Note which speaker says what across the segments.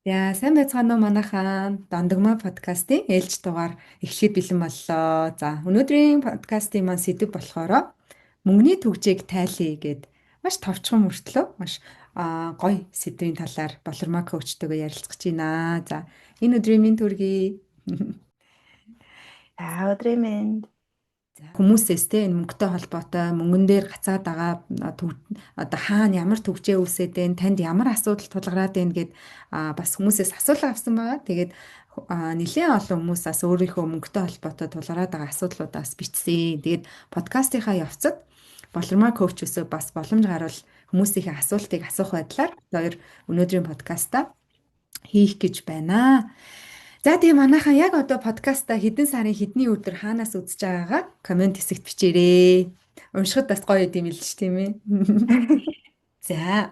Speaker 1: За сайн байцгаана уу манайхаа Дандагмаа подкастын ээлж дугаар эхлэхэд бэлэн боллоо. За өнөөдрийн подкастын маань сэдэв болохоор мөнгөний төгжээг тайлъя гэд маш товчхон мөртлөө маш гоё сэдвийн талаар Болормаа коучтойгоо ярилцах гэж байна. За энэ өдрийн минь төргий.
Speaker 2: За өдрийн мэнд.
Speaker 1: Хүмүүсээс те энэ мөнгөтэй холбоотой мөнгөн дээр гацаад байгаа одоо хаана ямар төгжээ үүсээд байна, танд ямар асуудал тулгараад байна гэд бас хүмүүсээс асуулга авсан байгаа. Тэгээд нэлээд олон хүмүүс бас өөрийнхөө мөнгөтэй холбоотой тулгараад байгаа асуудлуудаас бичсэн. Тэгээд подкастынхаа явцад Болормаа коуч өсөө бас боломж гарвал хүмүүсийнхээ асуултыг асуух байдлаар хоёр өнөөдрийн подкаста хийх гэж байна. За тийм манайхаа яг одоо подкаста хэдэн сарын хэдний өдөр хаанаас үзэж байгаагаа комент хэсэгт бичээрэй. Уншихад бас гоё юм л ч тийм ээ. За.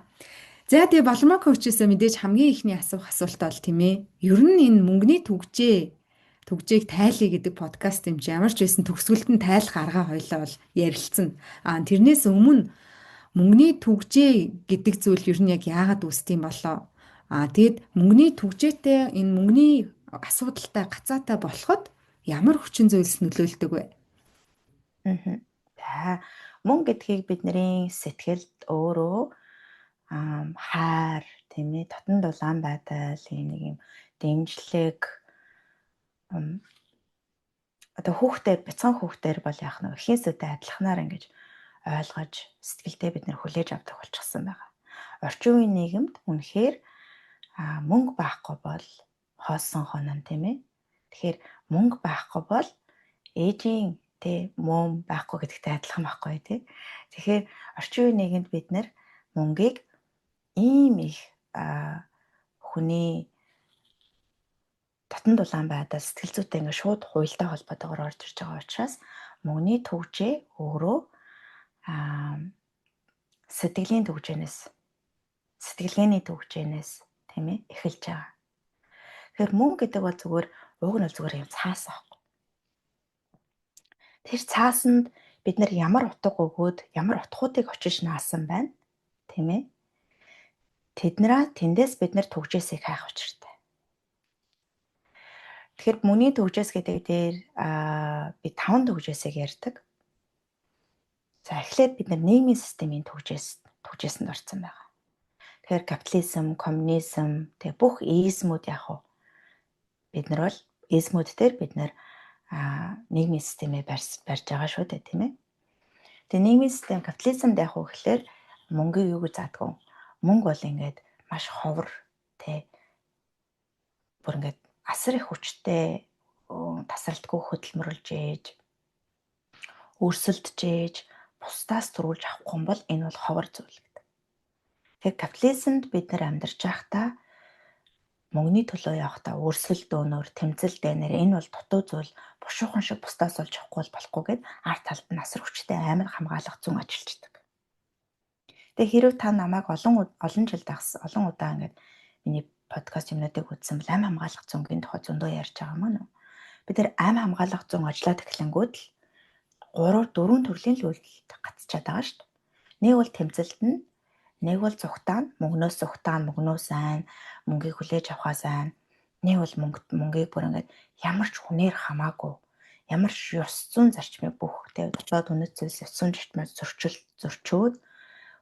Speaker 1: За тэгээ Болмоо коучээс мэдээж хамгийн ихний асуулт бол тийм ээ. Ер нь энэ мөнгөний төгжээг тайлъя гэдэг подкаст юм чи ямар ч байсан төгсгөлд нь тайлах арга хойлоо бол ярилцсан. Тэрнээс өмнө мөнгөний төгжээ гэдэг зүйл ер нь яг яагаад үүсдэм болоо? Тэгэд мөнгөний төгжээтэй энэ мөнгөний асуудалтай гацаатай болоход ямар хүчин зүйлс нөлөөлдөг вэ?
Speaker 2: За мөнгө гэдгийг бидний сэтгэлд өөрөө хайр тийм ээ дотн дулаан байдал нэг юм дэмжлэг одоо бяцхан хүүхдээр бол яах нь эхээсээ адилханаар ингэж ойлгож сэтгэлдээ бид нэр хүлээж авдаг болчихсон байгаа. Орчин үеийн нийгэмд үнэхээр мөнгө байхгүй бол хоосон хонон тийм ээ. Тэгэхээр мөнгө байхгүй бол ээжийн мөн байхгүй гэдэгтэй адилхан байхгүй тий. Тэгэхээр орчин үеийн нийгэмд бид нэр мөнгийг ийм их хүний татан дулаан байдал сэтгэл зүйтэй ингээд шууд хуйлтай холбоотойгоор орж ирж байгаа учраас мөнгөний төгжээ өөрөө сэтгэлгээний төгжээнээс тийм ээ эхэлж байгаа. Тэгэхээр мөнгө гэдэг бол зүгээр уг нь зүгээр юм цаас аахгүй. Тэр цаасанд бид нар ямар утга өгөөд ямар утгуудыг очиж наасан байна тийм ээ. Тэндээс бид нар төгжээсийг хайх учиртай. Тэгэхээр мөнгөний төгжээс гэдэг дээр би 5 төгжээсийг ярьдаг. За эхлээд бид нар нийгмийн системийн төгжээсэнд орсон байгаа. Тэгэхээр капитализм, коммунизм бүх измүүд бид нар бол измүүд дээр бид нар нийгмийн системээ барьж байгаа шүү дээ тийм ээ. Тэгээ нийгмийн систем капитализмд гэхэлэр мөнгө юу гэж заадгүй. Мөнгө бол ингээд маш ховор бүр ингээд асар их хүчтэй тасралтгүй хөдөлмөрлж ээж өрсөлдөж ээж бусдаас төрүүлж авахгүй юм бол энэ бол ховор зүйл гэдэг. Тэгэхээр капитализмд бид нар амьдарч байхдаа мөнгөний төлөө явахдаа өрсөл дөөнөр тэмцэл дэнэр энэ бол дутуу зүйл бушуухан шиг бусдаас олж авахгүй болохгүй гэд ард талд нь асар хүчтэй амар хамгаалах зүүн ажиллаждаг. Тэгээ хэрв та намайг олон жил дагсан олон удаа ингээд миний подкаст юмнуудыг үзсэн бол ам хамгаалах зүүнгийн тухай зөндөө ярьж байгаа мөн үү? Бид нар ам хамгаалах зүүн ажиллаад эхлэнгүүд л 3 4 төрлийн л үйлдэл гацчихад байгаа шүү дээ. Нэг бол тэмцэлт нь, нэг бол зүгтаан, мөнгнөөс айн, мөнгийг хүлээж авахаас айн. Нэг бол мөнгийг бүр ингээд ямар ч хүнээр хамаагүй, ямар ч ёс зүйн зарчмыг бүх дотоод үнэт зүйлс ёс зүйн зарчмаар зөрчөөд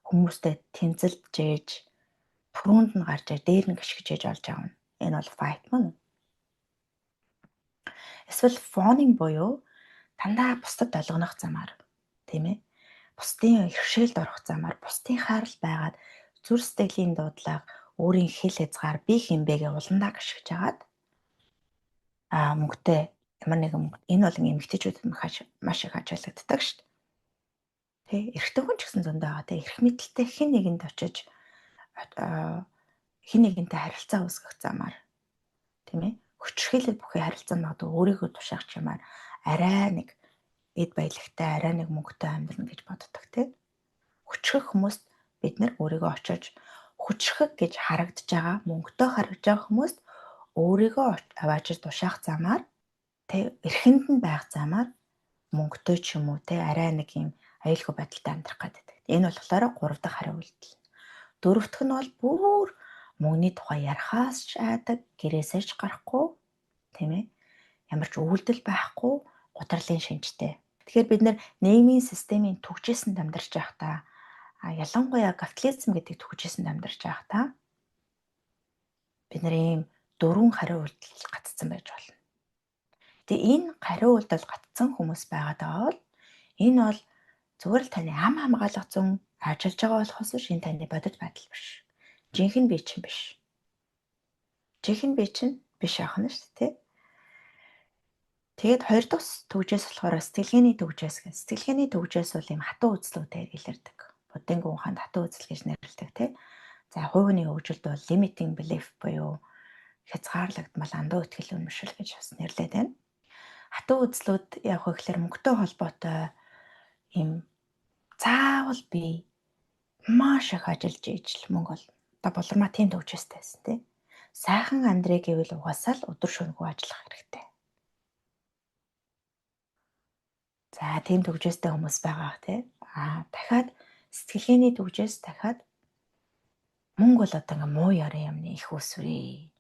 Speaker 2: хүмүүстэй тэмцэлж ээж түрүүнд нь гарч дээр нь гიშгэж ээж олж аавна. Энэ бол fight мөн. Эсвэл фонинг буюу дандаа бусдад олгонох замаар тийм ээ. Бусдын иргэшээлд орох замаар бусдын хайрал байгаад зүр сэтгэлийн дуудлага өөрийн хэл хязгаар би хинбэгээ уландаа гიშгэж агаад мөнгөтэй ямар нэгэн энэ бол эмэгтэйчүүдэд маш их ажиглагддаг шүү дээ. Тэ эрэгтэй хүн ч гэсэн зөндөө байгаа. Тэ эрх мэдэлтэй хэн нэгэнд очиж хэн нэгэнтэй харилцаа үүсгэх замаар тийм ээ. Хүчрхийлэл бүхий харилцаа магадгүй өөрийгөө тушаах чамаар арай нэг эд баялагтай арай нэг мөнгөтэй амьдрна гэж боддог тийм. Хүчрэх хүмүүст бид нар өөрийгөө очиж хүчрэх гэж харагдаж байгаа мөнгөтэй харагдаж байгаа хүмүүст өөрийгөө аваачиж тушаах замаар тэ эрхэнд нь байх замаар мөнгөтэй ч юм уу тэ арай нэг юм аюулгүй байдалтай амьдрах гэдэг. Энэ болохоор 3 дахь хариу үйлдэл. 4-р нь бол бүр мөнгөний тухай ярихаас ч айдаг, гэрээсээ ч гарахгүй, тийм ээ. Ямар ч үйлдэл байхгүй, гутралын шинжтэй. Тэгэхээр бид нэр нийгмийн системийн түгжээсэнд амьдарч байхдаа ялангуяа капитализм гэдэг түгжээсэнд амьдарч байхдаа бид нар ийм дөрвөн хариу үйлдэл гацсан байж болно. Тэгээ энэ хариу үйлдэл гацсан хүмүүс байгаад байгаа бол энэ бол зүгээр л таны ам хамгаалах зүүн ажиллаж байгаа болохоос биш, энэ таны бодит байдал биш. Жинхэнэ бие чинь биш. Жинхэнэ бие чинь биш яах нь шүү дээ. Тэгээд хоёр дахь төгжээс болохоор сэтгэлгээний төгжээс гэх. Сэтгэлгээний төгжээс бол ийм хатуу үзлүүдээр илэрдэг. Буддын ухаанд хатуу үзэл гэж нэрлэдэг тий. За хувийн хөгжилд бол limiting belief буюу хязгаарлагдмал андуу итгэл үнэмшил гэж бас нэрлэдэг байна. Хатуу үзлүүд яг хөөхлөр мөнгөтэй холбоотой ийм заавал би маш их ажиллаж ижил мөнгө бол одоо болормоо тийм төгжөөстэй байсан тий. Сайхан амьдрыг гэвэл угаасаа л өдөр шөнөгүй ажиллах хэрэгтэй. За тийм төгжөөстэй хүмүүс байгаа тий. Дахиад сэтгэлгээний төгжөөс дахиад мөнгө бол одоо ингээ муу ярын юмны их усврээ.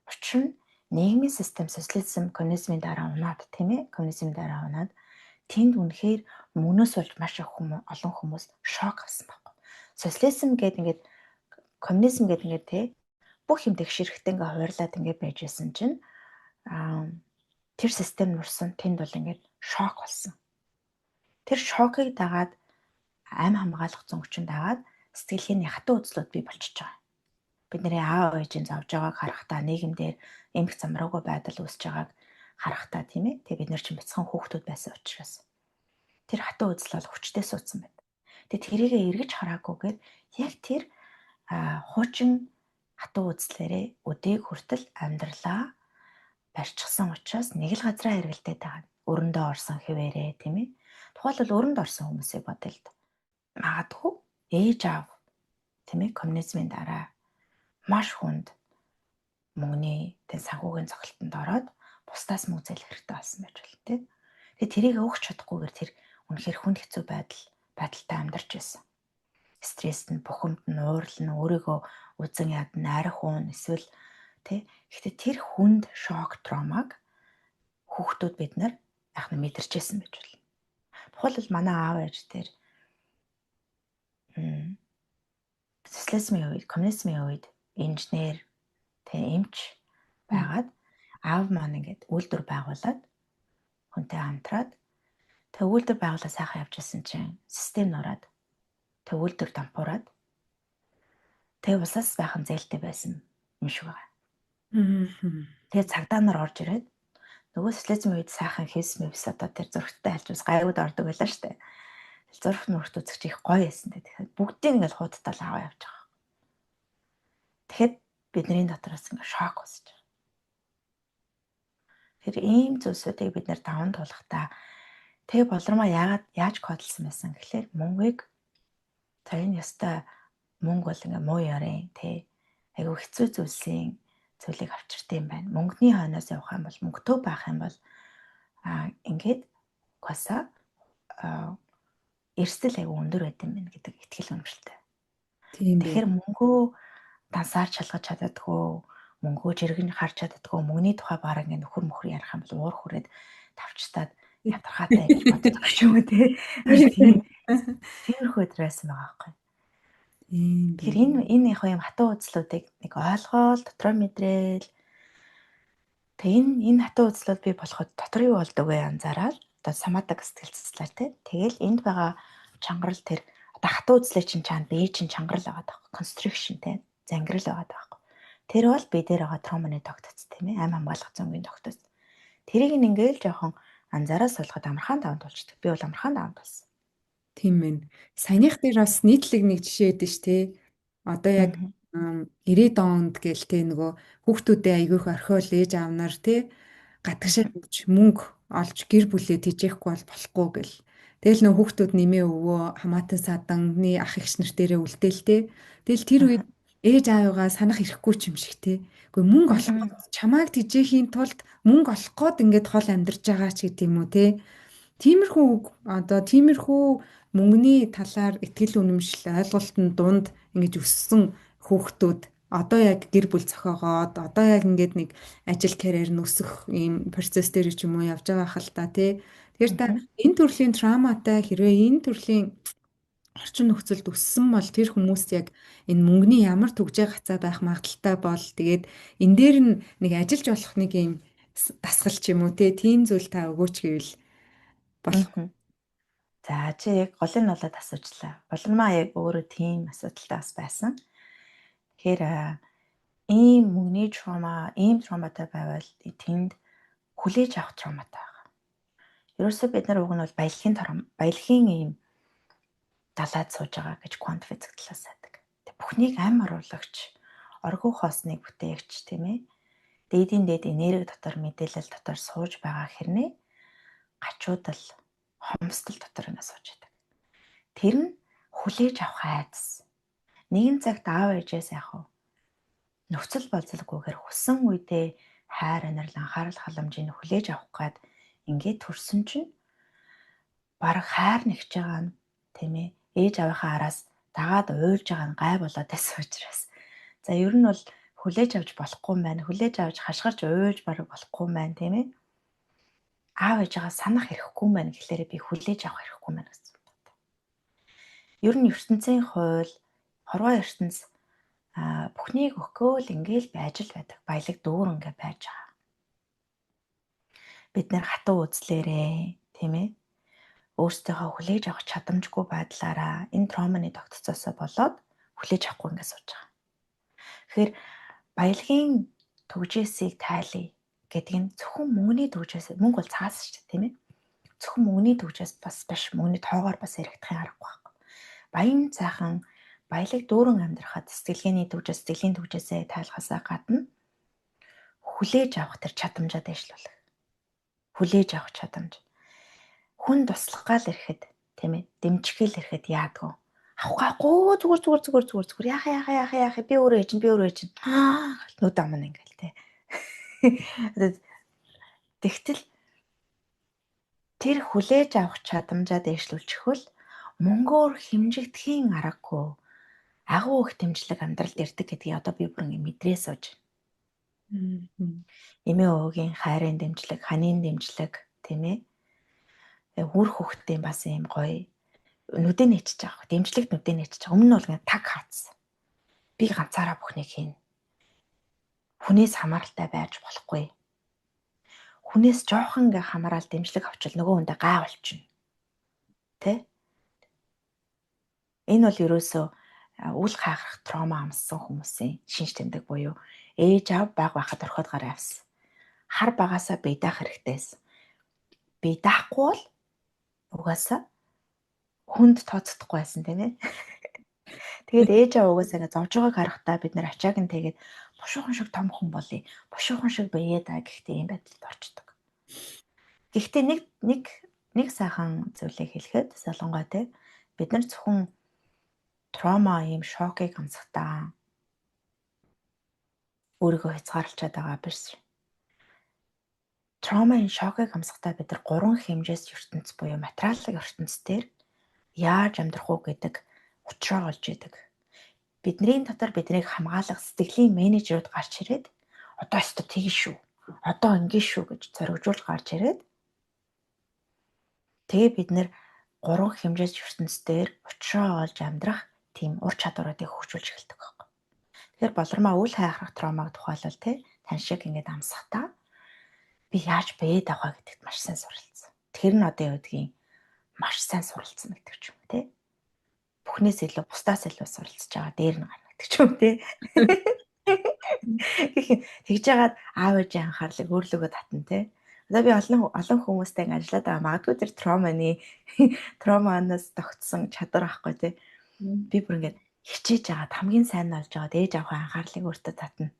Speaker 2: Учир нь нийгмийн систем социализм, коммунизмын дараа унаад тийм ээ. Коммунизмын дараа унаад тэнд үнэхээр мөнөөс болж маш их олон хүмүүс шок авсан байхгүй. Социализм гэдэг ингээд коммунизм гэдэг ингээд тий бүх юм тэгшэрхтээ ингээ хуваарлаад ингээ байж исэн чинь тэр систем нурсан тэнд бол ингээд шок болсон. Тэр шокыг дагаад ам хамгаалах зөнгөчөнд дагаад сэтгэлгээний хатуу үзлүүд бий болчихж байгаа. Бидний аав ээжийн зовж байгааг харахтаа нийгэмдэр эмх замраагүй байдал үүсэж байгааг харахтаа тийм ээ. Тэгээ бид нар чинь бяцхан хүүхдүүд байсан учраас тэр хатуу үзэл бол хүчтэй суудсан байна. Тэгээ тэрийгэ эргэж хараагүйгээр яг тэр хуучин хатуу үзлээрээ өдийг хүртэл амьдралаа барьчихсан учраас нэг л газраа эргэлдээд байгаа. Өрөндөө орсон хിവэрээ тийм ээ. Тухайлбал өрөнд орсон хүмүүсийг бодъё л да. Магадгүй ээж аав тийм ээ коммунизмын дараа маш хүнд мөнгөний тэн санхүүгийн цогцолтонд ороод бусдаас мөнгө зээлэх хэрэгтэй болсон байж болно тийм. Тэгээ тэрийг өгч чадахгүйгээр тэр үнэхээр хүнд хэцүү байдалтай амьдарч байсан. Стресст нь, бухимд нь, уурал нь, өөрийгөө үзэн ядна, арх уун эсвэл тий. Гэхдээ тэр хүнд шок травмаг хүүхдүүд бид нар яг нь мэдэрчээсэн байж болно. Тухайлбал манай аав ээж тэр социализмын үед, коммунизмын үед инженер тэг эмч байгаад аав маань ингээд үйлдвэр байгуулад хүнтэй хамтраад тэг үйлдвэр байгуулаад сайхан явж исэн чинь систем нураад тэг үйлдвэр дампуураад тэг усаас байхан зээлтэй байсан юм шиг байгаа. Тэгээ цагдаа нар орж ирээд нөгөө социализмын үед сайхан хийс мэвс одоо тэр зургттай альж бас гайвууд ордог байлаа штэ. Зурх мөрт үзэх чих гоё байсан дээ. Тэгэхээр бүгдийг ингээд хуудтал аваа явж байгаа. Тэгэхэд бидний дотроос ингээд шок босч байгаа. Тэр ийм зүйлсүүдийг бид нэр даван туулахдаа тэг болормоо яаж кодлсон байсан гэхэлэр мөнгийг за энэ ёстой мөнгө бол ингээ муу ярын тий айгу хэцүү зүйлийг авчирт юм байна. Мөнгөний хойноос явах юм бол мөнгөтэй байх юм бол ингээд госа эрсдэл айгу өндөр байт юм байна гэдэг итгэл үнэмшилтэй. Тэгэхээр мөнгөө дансаар шалгаж чаддаггүй, мөнгөө жиргэн харж чаддаггүй, мөнгөний тухай бараг ингээ нөхөр мөхөр ярих юм бол уур хүрээд тавчтаад ядаргаатай гэж боддог юм уу тий. Тиймэрхүү өдрөөсөн байгаа байхгүй. Тэгэхээр энэ яг юм хатуу үзлүүдийг нэг ойлгоол, дотроо мэдрээл. Тэгээ энэ хатуу үзлүүд бий болоход дотор юу болдог вэ анзаараад одоо самадаг сэтгэл заслаар тий. Тэгэл энд байгаа чангарал тэр одоо хатуу үзлээ чинь чанд бие чинь чангарал байгаа таахгүй. Constriction тий. Зангирал байгаа таахгүй. Тэр бол бие дээр байгаа тромоны тогтоц тийм ээ. Ам хамгаалах зөнгөний тогтоц. Тэрийг ингээл жоохон анзаараас суулгаад амархан даван тулчдаг. Би бол амархан даван тулсан.
Speaker 1: Тийм ээ. Саяных дээр бас нийтлэг нэг жишээ өгдөө ш тий. Одоо яг 90-ад онд гээл тий нөгөө хүүхдүүдээ айгүйх орхиол ээж аав нар тий гадагшааж мөнгө олж гэр бүлээ тэжээхгүй бол болохгүй гэл. Тэгэл нөгөө хүүхдүүд нэмээ өвөө хамаатан саданы ах эгч нар дээрээ үлдээл тий. Тэгэл тэр үед ээж аавыгаа санах ирэхгүй ч юм шиг тий. Гэхдээ мөнгө олох чамааг тэжээхийн тулд мөнгө олох гээд ингээд хол амьдарч байгаа ч гэдэм үү тий. Тиймэрхүү мөнгөний талаар итгэл үнэмшил ойлголтын дунд ингэж өссөн хүүхдүүд одоо яг гэр бүл зохиогоод одоо яг ингээд нэг ажил карьер нь өсөх ийм процесс дээр ч юм уу явж байгаа хэл та тий. Тэгэхээр та
Speaker 2: Мгм.
Speaker 1: энэ төрлийн трауматай хэрвээ энэ төрлийн орчин нөхцөлд өссөн бол тэр хүмүүст яг энэ мөнгөний ямар түгжээ гацаа байх магадaltaй бол тэгээд энэ дээр нь нэг ажиллаж болох нэг ийм дасгал ч юм уу тийм зүйл та өгөөч гэвэл болох.
Speaker 2: Мгм. За чи яг голыг нь болоод асуучлаа. Болормоо яг өөрөө тийм асуудалтай бас байсан. Тэгэхээр ийм мөнгөний траума, ийм трауматай байвал тэнд хүлээж авах трауматай байгаа. Ерөөсөө бид нар уг нь бол баялагын ийм далайд сууж байгаа гэж квант физик талаас байдаг. Тэг бүхнийг ам оруулагч, оргуу хоосныг бүтээгч тийм ээ. Дээдийн дээд энерги дотор мэдээлэл дотор сууж байгаа хэрнээ гачуудал хомсдол дотор ингэ сууж байдаг. Тэр нь хүлээж авах айдас. Нэгэн цагт аав ээжээс яг нөхцөл болцолгүйгээр хүссэн үедээ хайр инэрл анхаарал халамжийг хүлээж авах гад ингээд төрсөн чинь бараг хайр нэгж байгаа нь тийм ээ ээж авийнхаа араас дагаад уйлж байгаа нь гай болоод байсан учраас за ер нь бол хүлээж авч болохгүй юм байна. Хүлээж авч хашгирч уйлж бараг болохгүй юм байна тийм ээ. Аав ээжээгээ санах хэрэггүй юм байна гэхлээрээ би хүлээж авах хэрэггүй юм байна гэсэн үг. Ер нь ертөнцийн хууль, хорвоо ертөнц бүхнийг өгөөл ингээл байж л байдаг. Баялаг дүүр ингээ байж байгаа. Бид нэр хатуу үзлээрээ тийм ээ. Өөрсдийнхөө хүлээж авах чадамжгүй байдлаараа энэ трауманы тогтцоосоо болоод хүлээж авахгүй ингээ сууж байгаа. Тэгэхээр баялагын төгжээсийг тайлъя гэдэг нь зөвхөн мөнгөний төгжээс мөнгө бол цаас шүү дээ тийм ээ. Зөвхөн мөнгөний төгжээс бас биш мөнгөний тоогоор бас яригдахын аргагүй байхгүй. Баян цаахан баялаг дүүрэн амьдрахад сэтгэлийн төгжээсээ тайлахасаа гадна хүлээж авах тэр чадамжаа дэвшлүүлэх. Хүлээж авах чадамж. Хүн туслахгаал ирэхэд тийм ээ дэмжихэл ирэхэд яадгүй. Авахгүй зүгээр яахаа би өөрөө ээж нүд амна ингээл тий. Тэгтэл тэр хүлээж авах чадамжаа дэвшлүүлчихвэл мөнгөөр хэмжигдэхийн аргагүй агуу их дэмжлэг амьдралд ирдэг гэдгийг одоо би бүр ингэ мэдрээ сууж. Эмээ өвөгийн хайрын дэмжлэг, ханийн дэмжлэг тийм ээ. Үр хөвгтийн бас юм гоё нүдэ нээчиж байгаа. Дэмжлэгт нүдэ нээчиж байгаа. Өмнө нь бол ингэ таг хаацсан. Би ганцаараа бүхнийг хийнэ. Хүнээс хамааралтай байж болохгүй. Хүнээс жоохон ингээ хамаарал дэмжлэг авчвал нөгөө хүндээ гай болчихно. Тэ? Энэ бол ерөөсөө үл хайхрах травма амссан хүмүүсийн шинж тэмдэг буюу ээж аав баг байхад орхиод гараа авсан. Хар багасаа бие даах хэрэгтэйсэн. Бие даахгүй бол угаасаа хүнд тооцохдохгүй байсан тийм ээ. Тэгээд ээж аав угаасаа ингээ зовж байгааг харахтаа бид нэр ачааг нь тэгээд бушуухан шиг том хүн болъё. Бушуухан шиг бие даа гэхдээ юм байдалд орчдөг. Гэхдээ нэг сайхан зүйлийг хэлэхэд солонгой те бид нар зөвхөн травма ийм шокыг амсахдаа өөрийгөө хязгаарлалчаад байгаа биш. Травмын шокыг амсахдаа бид нар 3 хэмжээс ертөнц буюу материалын ертөнцээр яаж амьдрах уу гэдэг учраа олж идэг. Бидний дотор биднийг хамгаалах сэтгэлийн менежерүүд гарч ирээд одоо өстө тэгэн шүү. Одоо ингэ шүү гэж зоригжуулж гарч ирээд тэгээ бид нэр 3 хэмжээс ертөнцээр учраа олж амьдрах тийм ур чадваруудыг хөгжүүлж эхэлдэг байхгүй. Тэгэхээр болормоо үл хайхрах травмаг тухайлбал тань шиг ингэж амсахдаа би яаж бие давхаа гэдэгт маш сайн суралцсан. Тэр нь одоо юу гэдгийг маш сайн суралцсан гэдэг ч юм те. Бүхнээс илүү бусдаас илүү суралцж байгаа дээр нь гарна гэдэг ч юм те. Тэгж яагаад аав ээжийн анхаарлыг өөрлөгөө татна те. Одоо би олон хүмүүстэй ингэ ажиллаад байгаа. Магадгүй тэр травманаас тогтсон чадвар ахгүй те. Би бүр ингэ хичээж яагаад хамгийн сайн нь олж байгаа ээж авахын анхаарлыг өөртөө татна.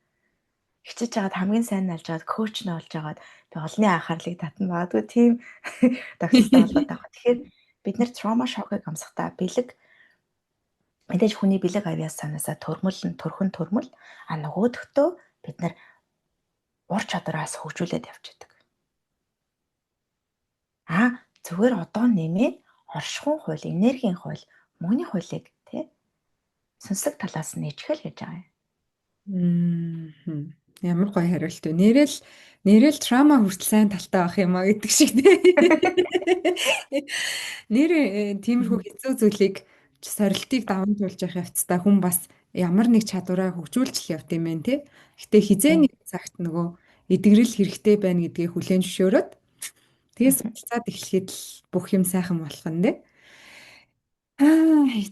Speaker 2: Хичээж яагаад хамгийн сайн нь олж байгаад коуч нь олж байгаад би олны анхаарлыг татна. Магадгүй тийм тогтолтой болоод байгаа. Тэгэхээр бид нэр травма шокыг амсахдаа мэдээж хүний бэлэг авьяас санаасаа төрхөн төрмөл нөгөөдөгтөө бид нар ур чадвараас хөгжүүлээд явж байдаг. Зүгээр одоо нэмээд оршихуйн хууль, энергийн хууль, мөнгөний хуулийг тий сүнслэг талаас нь нээчихэл гэж байгаа юм.
Speaker 1: Мгм. Ямар гоё хариулт вэ? Нэрэл трама хүртэл сайн талтай байх юм а гэдэг шиг тий. Тиймэрхүү
Speaker 2: Мгм.
Speaker 1: хэцүү зүйлийг сорилтыг даван туулж явах явцдаа хүн бас ямар нэг чадвараа хөгжүүлж л явд юм байна тий. Гэтэ хизээ
Speaker 2: Тийм.
Speaker 1: нэг цагт нөгөө эдгэрэл хэрэгтэй байна гэдгийг хүлээн зөвшөөрөөд тэгээс
Speaker 2: Мгм.
Speaker 1: суралцаад эхлэхэд л бүх юм сайхан болох нь тий.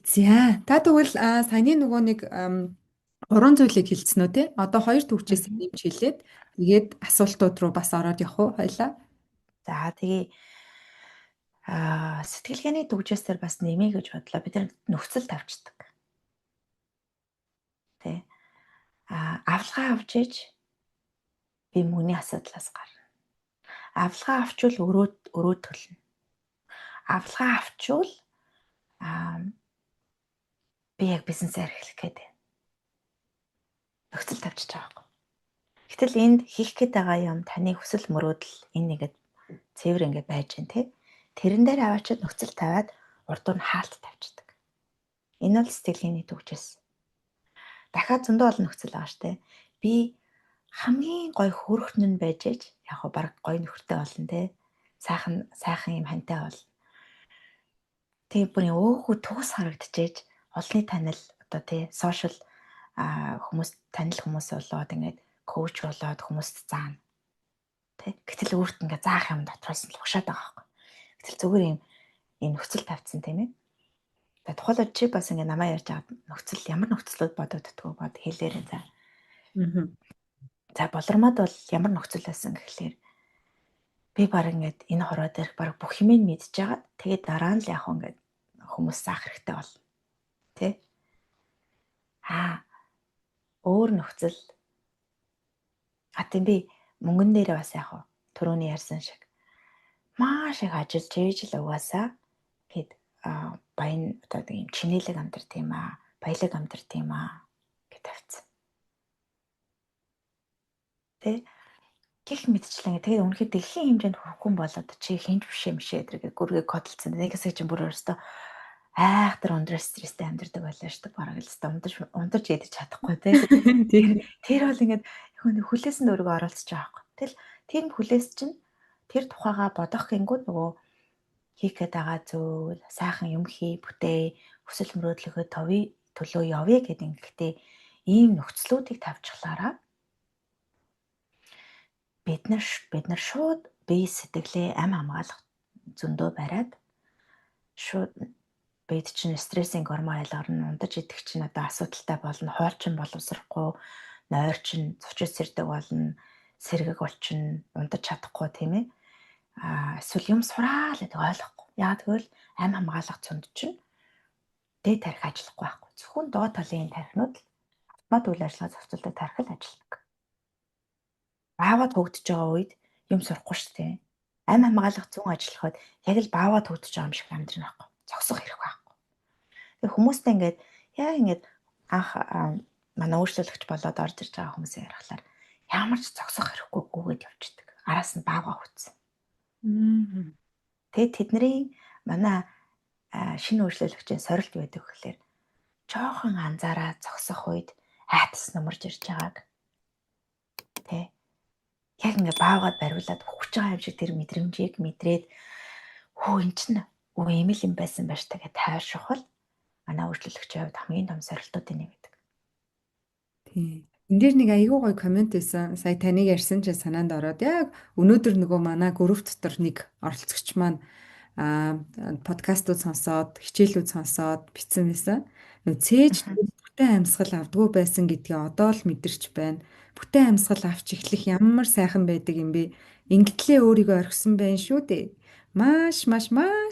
Speaker 1: За. Та тэгвэл саяны нөгөө нэг гурван зүйлийг хэлсэн үү те? Одоо хоёр төвчээс
Speaker 2: Мгм.
Speaker 1: нэмж хэлээд тэгээд асуултууд руу бас ороод явах уу хоёлаа?
Speaker 2: За тэгээ сэтгэлгээний төвчөөс төр бас нэмье гэж бодлоо. Бид нар нөхцөл тавьчихдаг тий. Авалгаа авч иж би мөнгөний асуудлаас гарна. Авалгаа авчвал өрөө төлнө. Авалгаа авчвал аа би яг бизнесээр эхлэх гээд байна. Нөхцөл тавьчих байгаа юм. Гэтэл энд хийх гээд байгаа юм таны хүсэл мөрөөдөл энэ нэгэд цэвэр ингээд байж гэн тий. Тэрэн дээр аваачаад нөхцөл тавиад урд нь хаалт тавьчихдаг. Энэ бол сэтгэлгээний төвчөөс. Дахиад зөндөө олон нөхцөл байгаа штэ. Би хамгийн гоё хөөрхөн нь байж ээж яг го баг гоё нөхөртэй болно те. Сайхан юм хантай бол. Тэгээ бүр өөхөө төгс харагдчихэж олонний танил одоо тий сошиал хүмүүс танил хүмүүс болоод ингээд коуч болоод хүмүүст заана. Тэ. Гэтэл өөрт ингээ заах юм дотроос нь л угшаад байгаа байхгүй. Гэтэл зүгээр юм нөхцөл тавьсан тийм ээ. Тэгээ тухайлбал чи бас ингээ намаа ярьж байгаа нөхцөл ямар нөхцлөд бодогддгоо бод хэлээрээ за.
Speaker 1: Аа.
Speaker 2: За болормод бол ямар нөхцөл байсан гэхлээр би баг ингээд энэ хороо дээрх баг бүх юм мэдж жагаад тэгээд дараа нь л яг ингээд хүмүүс заах хэрэгтэй болно. Тэ? Өөр нөхцөл тийм би мөнгөн дээр бас яг түрүүний ярьсан шиг маш их ажиллаж ээж л угаасаа гээд баян одоо тийм чинэлэг амьдрт юм баялаг амьдрт юм гэж тавьсан. Тэ гих мэдчлэн тэгээд үнэхээр дэлхийн хэмжээнд хүрэхгүй болоод чи хинж бишээ мишээ гэдэг гүргээ кодолцсон. Нэг хэсэг чинь бүр өөрөөсөө айхтар ундраа стресстэй амьдардаг байлаа шүү дээ. Бараг л өстө ундарч идэж чадахгүй тий.
Speaker 1: Тий.
Speaker 2: Тэр бол ингээд хүлээсэнд өөрийгөө оруулчихж байгаа байхгүй. Тэгэл тэр хүлээс чинь тэр тухайга бодох гингүүд нөгөө хийх гээд байгаа зүйл сайхан юм хий бүтээ хүсэл мөрөөдлөгөө төлөө явъя гэдэг ингээд ийм нөхцлүүдийг тавьчихлаараа бид нар шууд бие сэтгэлээ ам хамгаалах зөндөө бариад шууд бид чинь стрессийн гормон айлгарна ундаж идэх чинь одоо асуудалтай болно хоолчин боловсрохгүй нойр чинь зочид сэрдэг болно сэргэг болчин ундаж чадахгүй тийм ээ эсвэл юм сураал гэдэг ойлгохгүй яа тэгвэл ам хамгаалах цөнд чинь дээд тарих ажиллахгүй байхгүй зөвхөн доод талын тархинууд автомат үйл ажиллагаа зохицуулдаг тарих л ажилладаг. Баавад хөгдөж байгаа үед юм сурахгүй шүү дээ. Ам хамгаалах зүүн ажиллахад яг л баавад хөгдөж байгаа юм шиг амьдрна байхгүй. Зогсох хэрэг байхгүй. Тэгээ хүмүүстэй ингээд яа ингээд анх манай өөрчлөлөгч болоод орж ирж байгаа хүмүүсээ ярихлаар ямар ч зогсох хэрэггүй гүгээд явчихдаг. Араас нь бааваа хүцсэн. Тэгээ тэдний манай шинэ өөрчлөлөгчийн сорилт байдаг гэхэлэр жоохон анзаараа зогсох үед айтас нөмөрж ирж байгааг тий яг ингээ баавгаад бариулаад ухаж байгаа юм шиг тэр мэдрэмжийг мэдрээд хөө эн чинь үгүй юм л юм байсан байж та гэж тайвшрах бол манай өөрчлөлөгчийн хувьд хамгийн том сорилтуудын нэг гэдэг.
Speaker 1: Тий. Энд дээр нэг айгүй гоё комент байсан. Сая таныг ярьсан чинь санаанд ороод яг өнөөдөр нөгөө манай групп дотор нэг оролцогч маань подкастууд сонсоод, хичээлүүд сонсоод бичсэн байсан. Нөгөө цээж
Speaker 2: Мгм.
Speaker 1: бүтэн амьсгал авдгүй байсан гэдгийг одоо л мэдэрч байна. Бүтэн амьсгал авч эхлэх ямар сайхан байдаг юм бэ? Ингэтлээ өөрийгөө орхисон байх шүү дээ. Маш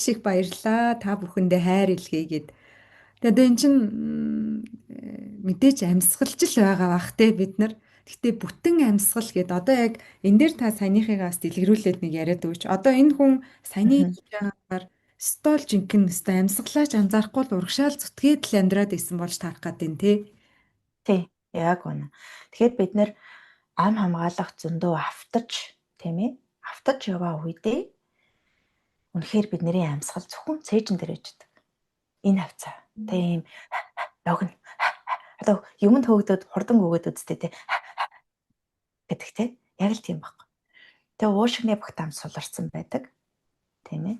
Speaker 1: их баярлалаа. Та бүхэндээ хайр илгээе гэд. Тэгээд эн чин мэдээж амьсгалж л байгаа бах те бид нар. Гэтэ бүтэн амьсгал гэд одоо яг энэ дээр та саяныхыгаас дэлгэрүүлээд нэг яриад өгч. Одоо энэ хүн саяны
Speaker 2: Мгм.
Speaker 1: хийж байгаагаар стол жинхэнэ өстой амьсгалаач анзаарахгүй л урагшаал зүтгээд л амьдраад исэн болж таарах гэдэг нь те.
Speaker 2: Тий, яг үнэ. Тэгэхээр бид нэр ам хамгаалах зөндөө автаж тийм ээ автаж яваа үедээ үнэхээр бидний амьсгал зөвхөн цээжин дээр иждэг. Энэ хавцаа. Тийм логн Одоо юмд хөөгдөд хурдан өгөөд үсттэй те гэдэг те. Яг л тийм баг. Тэгээ уушигны багтаам суларсан байдаг. Тийм ээ.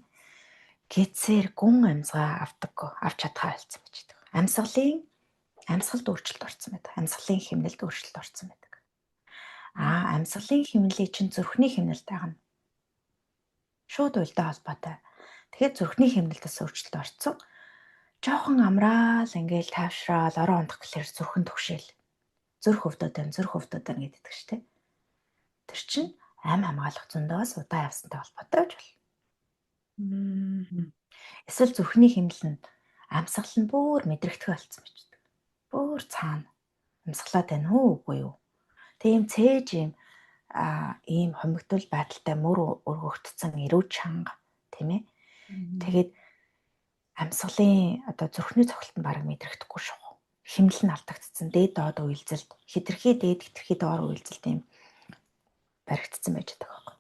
Speaker 2: Гэцээр гүн амьсгаа авч чадхаа хэлсэн байж байгаа. Амьсгалд өөрчлөлт орсон байдаг. Амьсгалын хэмнэлд өөрчлөлт орсон байдаг. Амьсгалын хэмнэлийг чинь зүрхний хэмнэлд байгаа нь шууд уйлдаа холбоотой. Тэгэхээр зүрхний хэмнэлдээс өөрчлөлт орсон. Жохон амраал ингээл тайвшраал орон ондох гэхэлэр зүрхэн төгшөөл. Зүрх өвдөд гэдэг шүү дээ. Тэр чинь ам хамгаалах зөндөөс удаа явсантай холбоотой гэж болно. Эсвэл зүрхний хэмнэл нь амьсгал нь бүр мэдрэгдэхүй болсон байж байгаа. Бүр цаана амьсгалаад байна уу үгүй юу? Тийм цээж ийм хомигдол байдалтай мөр өргөгдсөн эрүү чанга тийм ээ. Тэгээд амьсгалын одоо зүрхний цогцолт нь бараг мэдрэгдэхгүй шүү. Хэмнэл нь алдагдсан. Дээд доод үйлзэлд хитрхи дээд хитрхи доор үйлзэлд ийм баригдсан байж байгаа.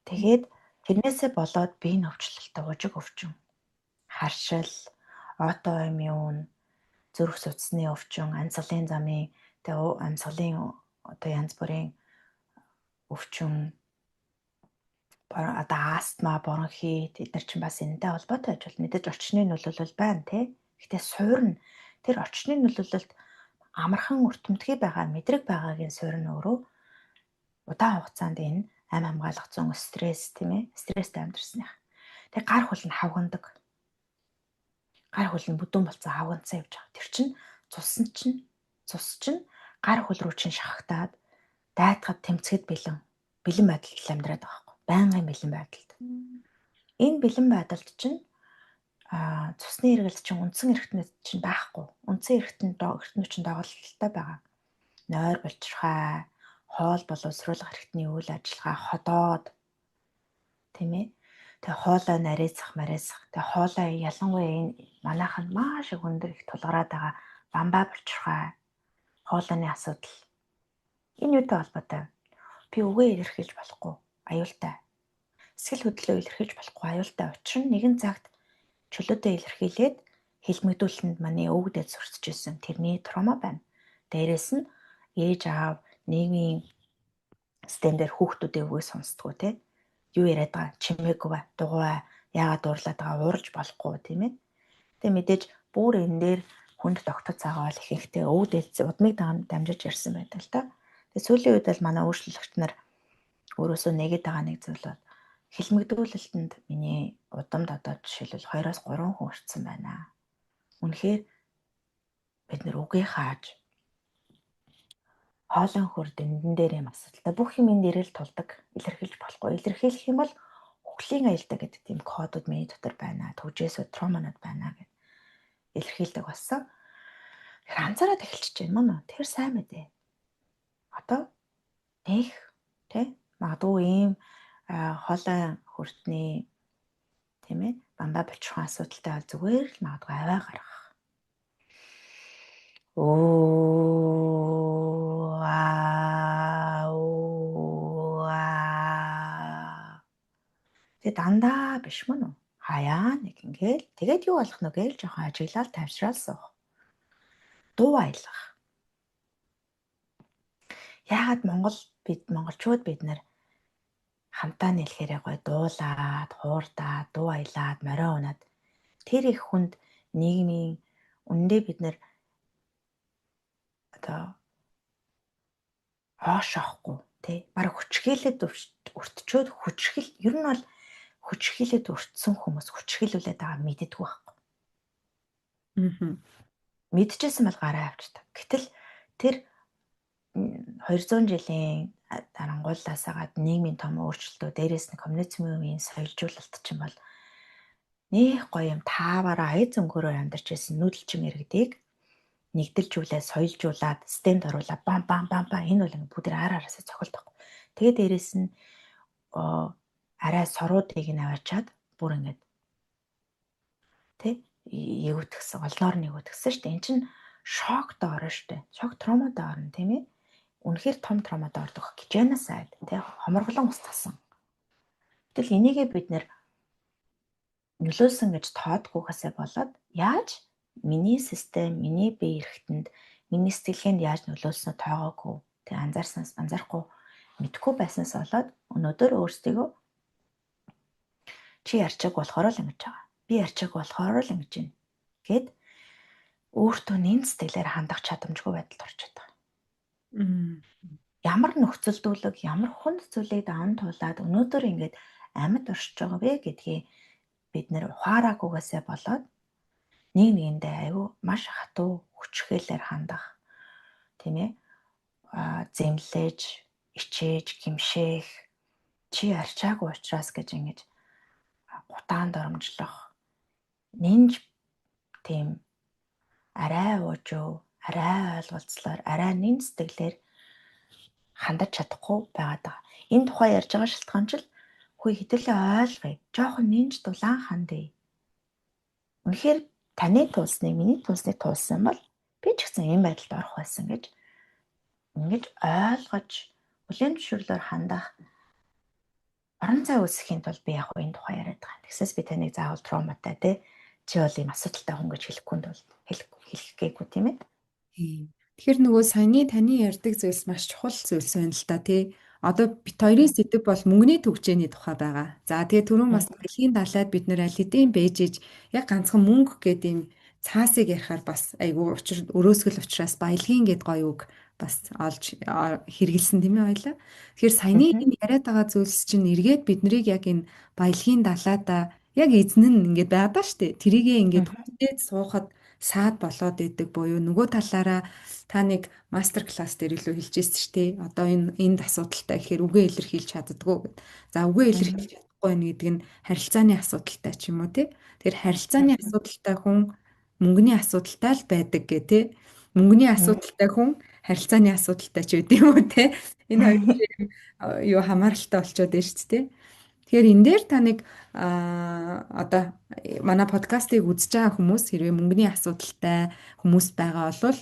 Speaker 2: Тэгээд тэрнээсээ болоод биеийн өвчлөлтөд ужиг өвчин, харшил, аутоиммун, зүрх судасны өвчин, амьсгалын замын тэгээ амьсгалын одоо янз бүрийн өвчин, одоо астма, бронхит эдгээр чинь бас энэтэй холбоотой байж бол мэдээж орчны нөлөөлөл байна тий. Гэхдээ суурь нь тэр орчны нөлөөлөлт амархан өртөмтгий байгаа мэдрэг байгаагийн суурь нь өөрөө удаан хугацаанд энэ ам хамгаалах зун стресс тийм ээ. Стресстэй амьдрсных. Тэгээ гар хөл нь хавгандаг. Гар хөл нь бүдүүн болцсон хавганцсан явж байгаа. Тэр чинь цус чинь гар хөл рүү чинь шахагдаад дайтгаад тэмцэхэд бэлэн байдалд амьдраад байгаа. Байнгын бэлэн байдалд. Энэ бэлэн байдалд чинь цусны эргэлт чинь үндсэн эргэтнүүд чинь байхгүй. Үндсэн эргэтнүүд чинь доголдолтой байгаа. Нойр булчирхай, хоол боловсруулах эргэтний үйл ажиллагаа ходоод тийм ээ. Тэгээ хоолой нарийцах. Тэгээ хоолой ялангуяа энэ манайханд маш их өндөр их тулгараад байгаа бамбаа булчирхай, хоолойны асуудал. Энэ юутай холбоотой? Би үгээ илэрхийлж болохгүй. Аюултай. Сэтгэл хөдлөлөө илэрхийлж болохгүй аюултай. Учир нь нэгэн цагт чөлөөтэй илэрхийлээд хэлмэгдүүлэнд манай өвгдөд сурцжсэн тэрний травма байна. Дээрээс нь ээж аав нийгмийн системээр хүүхдүүдийн үгийг сонсдгоо тий. Юу яриад байгаа чимээгүй бай, дугуй бай, яагаад дуурлаад байгаа уурж болохгүй тийм ээ. Тэгээ мэдээж бүр энэ дээр хүнд тогтоц цагаал ихэнхдээ өвгдөд удмыг дамжиж ярьсан байдаг л та. Тэгээ сүүлийн үед л манай өөрчлөлөгч нар өөрөөсөө нэгэд байгаа нэг зүйл бол хэлмэгдүүлэлтэнд миний удамд одоо жишээлбэл 2-3 хүн орцсон байна. Үнэхээр бид нэр үгээ хааж хоолон хөр дэндэн дээр юм асуудалтай бүх юм энэ дээрэл тулдаг илэрхийлж болохгүй. Илэрхийлэх юм бол хөглийн аюултай гэдэг тийм кодууд миний дотор байна. Төвжээсүүд травманууд байна гэж илэрхийлдэг болсон. Тэр анзаараад эхэлчихэж байна мөн. Тэр сайн мэдээ. Одоо нэг тий магадгүй ийм хоолой хүртний тийм ээ бамбаа булчирхай асуудалтай бол зүгээр л магадгүй аваа гаргах. Тэгээ дандаа биш мөн үү? Хаяа нэг ингээл тэгээд юу болох нь гээл жоохон ажиглал тавьшраал суух. Дуу аялах. Яагаад монголчууд бид нар хамтаа нэлэхээрээ гой дуулаад, хуурдаад, дуу аялаад, морио унаад тэр их хүнд нийгмийн үндэ бид нар одоо хоош авахгүй тий бараг хүчрхийлээд өртчөөд ер нь бол хүчрхийлээд өртсөн хүмүүс хүчрхийлүүлээд байгаа мэддэггүй байхгүй. Мэдчихсэн бол гараа авчдаг. Гэтэл тэр 200 жилийн дарангууллаас агаад нийгмийн том өөрчлөлтөө дээрээс нь коммунизмын соёлжуулалт чинь бол нэх гоё юм тааваараа аяз өнгөөрөө амьдарч байсан нүүдэлчин иргэдийг нэгдэлжүүлээд соёлжуулаад системд оруулаад бам энэ бол бүгд араасаа цохилт байхгүй. Тэгээд дээрээс нь арай соруудыг нь аваачаад бүр ингэж тий эгүтгсэн олноор нь эгүтгсэн шүү дээ. Энд чинь шокд орно шүү дээ. Шок травмад орно тийм ээ. Үнэхээр том травмад ордог геносайд тий хоморглон устгасан. Тэгэл энийгээ бид нэр нөлөөлсөн гэж тоодгүйгээсээ болоод яаж миний систем, миний бие эрхтэнд, миний сэтгэлгээнд яаж нөлөөлснө тоогоогүй. Тэг анзаарахгүй мэдхгүй байснаас болоод өнөөдөр өөрсдийгөө чи ярьчааг болохоор л ингэж байгаа. Би ярьчааг болохоор л ингэж байна гэд өөртөө нэн сэтгэлээр хандах чадамжгүй байдалд орчод байгаа. Ямар нөхцөлдүүлэг, ямар хүнд зүйлийг даван туулаад өнөөдөр ингэж амьд оршиж байгаа вэ гэдгийг бид нэр ухаараагүйгээсээ болоод нэг нэгэндээ аюу маш хатуу хүчрхээлээр хандах, тийм ээ, зэмлэж, ичээж, гимшээх, чи арчаагүй учраас гэж ингэж гутаан доромжлох, нинж тийм арай уужуу, арай ойлголцлоор, арай нэн сэтгэлээр хандаж чадахгүй байгаад байгаа. Энэ тухай ярьж байгаа шалтгаан ч л хөөе хэдүүлээ ойлгоё. Жохон нинж дулаан хандъя. Үнэхээр таны туулсныг миний туулсныг туулсан бол би ч гэсэн энэ байдалд орох байсан гэж ингэж ойлгож бүлээн зөвшөөрлөөр хандах орон зай үүсгэхийн тулд би яг энэ тухай яриад байгаа. Тэгсээс би таныг заавал травматай те чи бол юм асуудалтай хүн гэж хэлэхгүй тул хэлэх гээгүй тийм ээ.
Speaker 1: Тэгэхээр нөгөө саяны таны ярьдаг зүйлс маш чухал зүйлс байна л та тий. Одоо бит хоёрын сэдв бол мөнгөний төгжээний тухай байгаа. За тэгээ түрүүн бас дэлхийн далайд бид нэр аль хэдийн бэжэж яг ганцхан мөнгө гэдэг юм цаасыг ярихаар бас айгүй өрөөсгөл учраас баялагын гэд гоё үг бас олж хэрэгэлсэн тийм ээ хоёлаа. Тэгэхээр саяны энэ яриад байгаа зүйлс чинь эргээд бид нарыг яг энэ баялагын далайда яг эзэн нь ингээд байдаг штэ. Тэрийгээ ингээд хүлээж суухад саад болоод идэг буюу нөгөө талаараа та нэг мастер класс дээр илүү хэлжсэн шүү дээ. Одоо энд асуудалтай гэхээр үгээ илэрхийлж чаддгүй гэд. За үгээ илэрхийлж чадахгүй нь гэдэг нь харилцааны асуудалтай ч юм уу тий. Тэгэхээр харилцааны асуудалтай хүн мөнгөний асуудалтай л байдаг гэ тий. Мөнгөний асуудалтай хүн харилцааны асуудалтай ч үгүй юм уу тий. Энэ хоёр юу хамааралтай болчиход байна шүү дээ. Тэгэхээр энэ дээр та нэг одоо манай подкастыг үзэж байгаа хүмүүс хэрвээ мөнгөний асуудалтай хүмүүс байгаа бол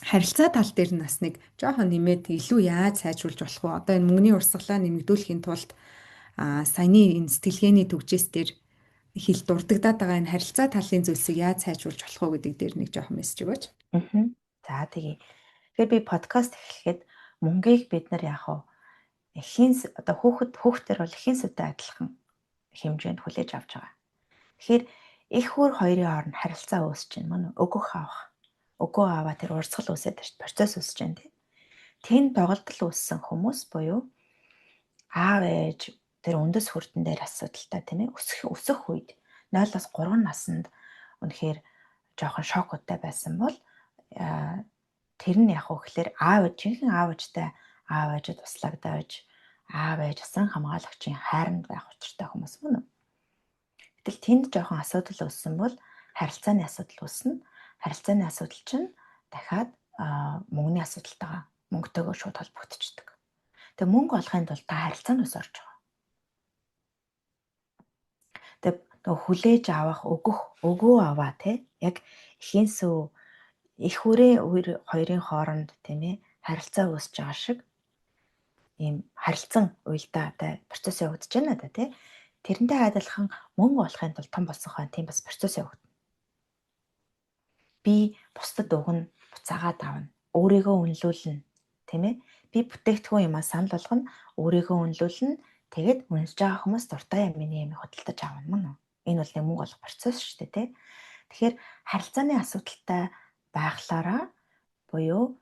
Speaker 1: харилцаа тал дээр нь бас нэг жоохон нэмээд илүү яаж сайжруулж болох вэ? Одоо энэ мөнгөний урсгалаа нэмэгдүүлэхийн тулд саяны энэ сэтгэлгээний төгжээс дээр хэл дурддагдаад байгаа энэ харилцаа талын зүйлсийг яаж сайжруулж болох вэ гэдэг дээр нэг жоохон мессеж өгөөч.
Speaker 2: За тэгээ. Тэгэхээр би подкаст эхлэхэд мөнгийг бид нар яах вэ? Одоо хүүхдэр бол эхийн сүдтэй адилхан хэмжээнд хүлээж авч байгаа. Тэгэхээр их хөр хоёрын хооронд харилцаа үүсэж байна мөн өгөх авах. Өгөө аваа тэр урсгал үүсээд байна. Процесс үүсэж байна тийм. Тэнд доголдол үүссэн хүмүүс буюу аав ээж тэр үндэс хүрдэн дээр асуудалтай тийм ээ өсөх үед 0-3 наснд үнэхээр жоохон шокотой байсан бол тэр нь яг үгээр жинхэнэ аав ээжтэй аав ээжэд туслагдаж аав ээж асран хамгаалагчийн хайранд байх учиртай хүмүүс мөн үү. Гэтэл тэнд жоохон асуудал үүссэн бол харилцааны асуудал үүснэ. Харилцааны асуудал чинь дахиад мөнгөний асуудалтайгаа мөнгөтэйгөө шууд холбогдчихдог. Тэгээ мөнгө олохын тулд та харилцаанд ус орж байгаа. Тэгээ хүлээж авах, өгөө аваа тий яг эхийн сүв их хүрээ хоёрын хооронд тийм ээ харилцаа үүсэж байгаа шиг ийм харилцан уялдаа тий процесс явагдаж байна да тий. Тэрнтэй адилхан мөнгө олохын тулд том болсон хойно тийм бас процесс явагдана. Би бусдад өгнө, буцаагаад авна. Өөрийгөө үнэлүүлнэ, тийм ээ? Би бүтээгдэхүүн юмаа санал болгоно, өөрийгөө үнэлүүлнэ. Тэгээд үнэлж байгаа хүмүүс дуртай миний юм хөдөлтөж авна мөн үү? Энэ бол мөнгө олох процесс шүү дээ, тий? Тэгэхээр харилцааны асуудалтай байхлаараа буюу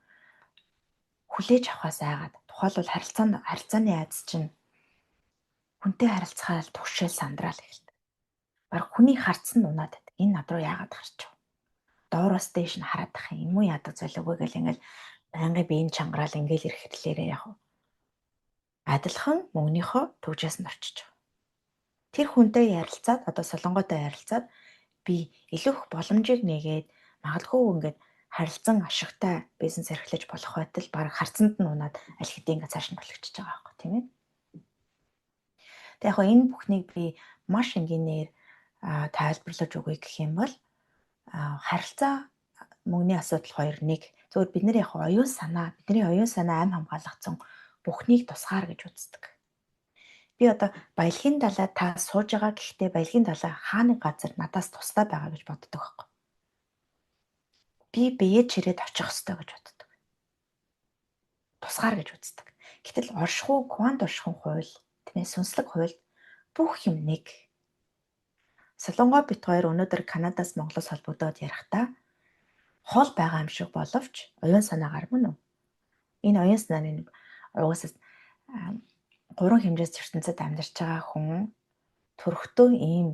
Speaker 2: хүлээж авахаас айгаад тухайлбал харилцааны айдас чинь хүнтэй харилцахаар туршил сандраал эхэлдэг. Бараг хүний харцсан унаад байдаг. Энэ над руу яагаад гарч вэ? Доороос дээш нь хараад ах юм уу яадаг зүйл үгүй гэл ингээл байнгын биеийн чангараал ингээл ирэхлээрээ яг адилхан мөнгөнийхөө төвжээс нь орчиж байгаа. Тэр хүнтэй ярилцаад одоо солонготой ярилцаад би илүү их боломжийг нэгээд магадгүй ингээд харилцан ашигтай бизнес эрхлэж болох байтал баг харцанд нь унаад аль хэдийн ингээд цааш нь болгочихж байгаа байхгүй тийм ээ. Тэг яг энэ бүхнийг би маш энгийнээр тайлбарлаж өгье гэх юм бол харилцаа мөнгөний асуудал хоёр нэг зөвхөн бид нар яг оюун санаа бидний оюун санаа амь хамгаалгацсан бүхнийг тусгаар гэж үздэг. Би одоо баялагын далай та сууж байгаа гэхдээ баялагын далай хааны газар надаас тусдаа байгаа гэж боддог байхгүй. би биеэ чирээд очих ёстой гэж боддог. Тусгаар гэж үздэг. Гэтэл оршихуй, квант оршихуйн хууль, тийм ээ, сүнслэг хууль бүх юм нэг. Солонгой бит хоёр өнөөдөр Канадаас Монголоос холбогдоод ярихдаа хол байгаа юм шиг боловч оюун санаагаар мөн үү? Энэ оюун санааны угаасаа гурван хэмжээс ертөнцид амьдарч байгаа хүн төрөхдөө ийм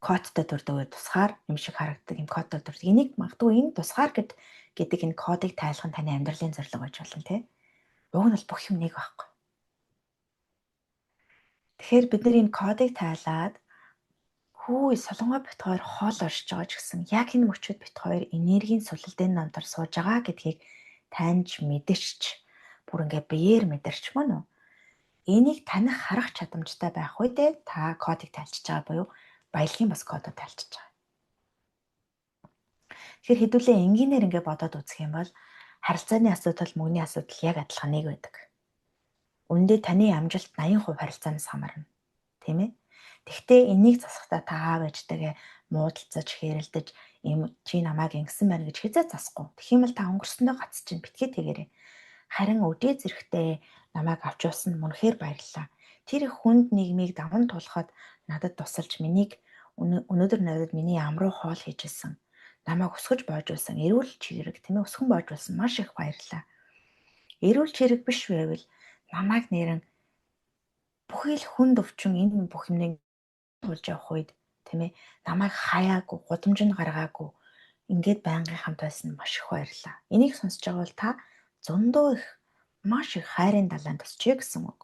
Speaker 2: кодтой төрдөг тусгаар юм шиг харагддаг юм кодтой төрдөг. Энийг магадгүй энэ тусгаар гэдэг энэ кодыг тайлах нь таны амьдралын зорилго байж болно тий. Уг нь бол бүх юм нэг байхгүй. Тэгэхээр бид нар энэ кодыг тайлаад хүү солонгой бит хоёр хоол оршиж байгаа ч гэсэн яг энэ мөчөд бит хоёр энергийн сүлэлдэн намтар сууж байгаа гэдгийг таньж мэдэрч бүр ингээ биеэр мэдэрч мөн үү? Энийг таних харах чадамжтай байх үедээ та кодыг тайлчиж байгаа буюу баялагын бас кодоо тайлчиж байгаа. Тэгэхээр хэдүүлээ энгийнээр ингээ бодоод үзэх юм бол харилцааны асуудал мөнгөний асуудал яг адилхан нэг байдаг. Үндэ таны амжилт 80% харилцаанаас хамаарна. Тийм ээ? Тэгвэл энийг засахдаа та аав ээжтэйгээ муудалцаж, хэрэлдэж, юм чи намайг ингэсэн байна гэж хизээ засахгүй. Тэгэх юм бол та өнгөрсөндөө гацж чинь битгий тэгээрэй. Харин өдөө зэрэгтэй намайг авч явсан мөнхээр баярлалаа. Тэр их хүнд нийгмийг даван туулахад надад тусалж өнөөдөр надад миний ам руу хоол хийжсэн. Намайг өсгөж боожулсан эрүүл чирэг тийм ээ өсгөн боожулсан маш их баярлалаа. Эрүүл чирэг биш байвал намайг нэрэн бүхий л хүнд өвчин энэ бүх юмыг тулж явах үед тийм ээ намайг хаяагүй гудамжинд гаргаагүй ингээд байнгын хамт байсан маш их баярлалаа. Энийг сонсож байгаа бол та зөндөө их маш их хайрын далайн тусчээ гэсэн үг.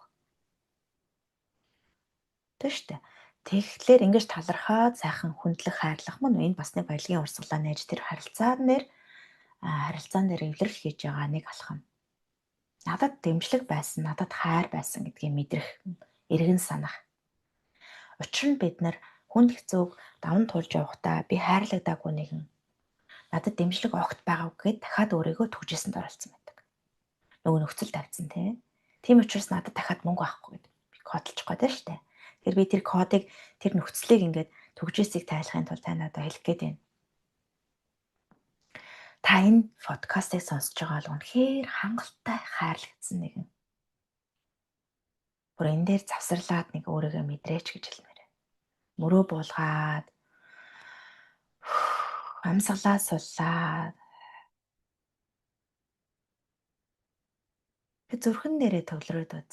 Speaker 2: Тэ штэ. Тэгэхээр ингэж талархаад сайхан хүндлэх хайрлах мөн энэ бас нэг баялагын урсгалаа нээж тэр харилцаан дээр эвлэрэл хийж байгаа нэг алхам. Надад дэмжлэг байсан, надад хайр байсан гэдгийг мэдрэх, эргэн санах. Учир нь бид нар хүнд хэцүүг даван туулж явахдаа би хайрлагдаагүй нэгэн надад дэмжлэг огт байгааг гэд дахиад өөрийгөө түгжээсэнд оролцсон байдаг. Нөгөө нөхцөл тавьсан тийм учраас надад дахиад мөнгө авахгүй гэд би кодолж байгаа шүү дээ. Тэгэхээр би тэр кодыг тэр нөхцөлийг ингээд түгжээсийг тайлахын тулд тань одоо хэлэх гээд байна. Та энэ подкастыг сонсож байгаа бол үнэхээр хангалттай хайрлагдсан нэгэн. Бүр энэ дээр завсарлаад нэг өөрийгөө мэдрээч гэж хэлмээр. Мөрөө буулгаад амсгалаа суллаад зүрхэн дээрээ төвлөрөөд үз.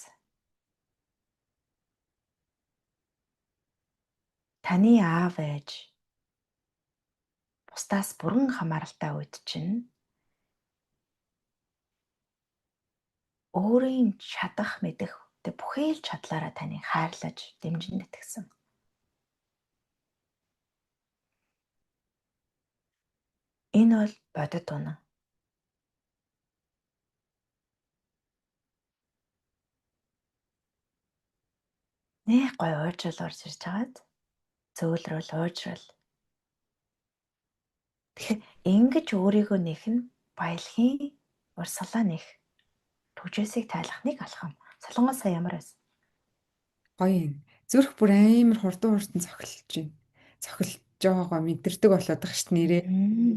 Speaker 2: Таны аав ээж бусдаас бүрэн хамааралтай үед чинь өөрийн чадах мэдэх бүхий л чадлаараа таныг хайрлаж дэмжин итгэсэн. Энэ бол бодит үнэн. Нэх гой уужрал орж ирж хагаад зөөлрөл уужрал. Тэгэхээр ингэж өөрийгөө нэх нь баялагын урсгалаа нэх түгжээсийг тайлах нэг алхам. Солонгос сая ямар байсан?
Speaker 1: Гоё юм. Зүрх бүр амар хурдан цохилж байна. Цохилж байгаагаа мэдэрдэг болоод байгаа шүү дээ нэрээ.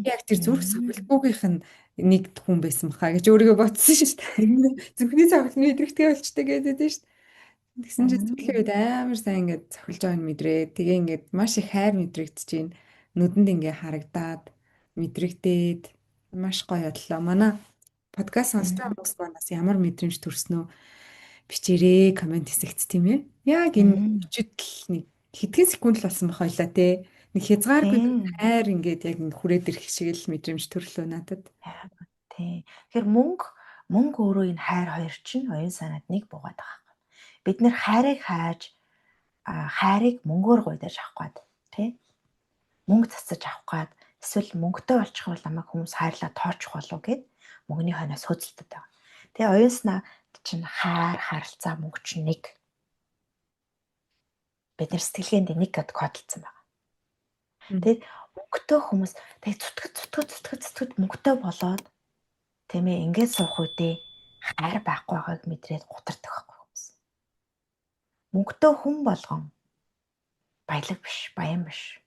Speaker 1: Яг тэр зүрх цохилгүйгийнх нь нэг хүн байсан баха гэж өөрийгөө бодсон шүү дээ. Зүрхний цохилт мэдрэгтэй болчтой гэдэг дээ шүү дээ. Тэгсэн чинь зүрхийн үед амар сайн ингээд цохилж байгааг нь мэдрээ. Тэгээ ингээд маш их хайр мэдрэгдэж байна. Нүдэнд ингээ харагдаад мэдрэгдээд маш гоё бодлоо. Манай подкаст сонсож байгаа хүмүүс манаас ямар мэдрэмж төрснөө бичээрэй, комент хэсэгт тийм ээ. Яг энэ өчигдл нэг хэдхэн секунд л болсон байх байлаа те. Нэг хязгааргүй хайр ингээд яг хүрээд ирэх шиг л мэдрэмж төрлөө надад.
Speaker 2: Тий. Тэгэхээр мөнгө өөрөө энэ хайр хоёр чинь оюун санаанд нэг буугаад байгаа. Бид нэр хайрыг хайж хайрыг мөнгөөр гуйдаж авах гээд тий. Мөнгө цацаж авах гээд эсвэл мөнгөтэй болчих бол намайг хүмүүс хайрлаа тоочих болов гэд мөнгөний хойноос хөөцөлдөд байгаа. Тэгээ оюун санаа чинь хайр, харилцаа, мөнгө чинь нэг. Бид нар сэтгэлгээнд нэг гэд кодолцсон байна. Тэгээд мөнгөтэй хүмүүс тэг зүтгэж мөнгөтэй болоод тийм ээ ингээд суух үедээ хайр байхгүй байгааг мэдрээд гутардаг байхгүй хүмүүс. Мөнгөтэй хүн болгон баялаг биш, баян биш.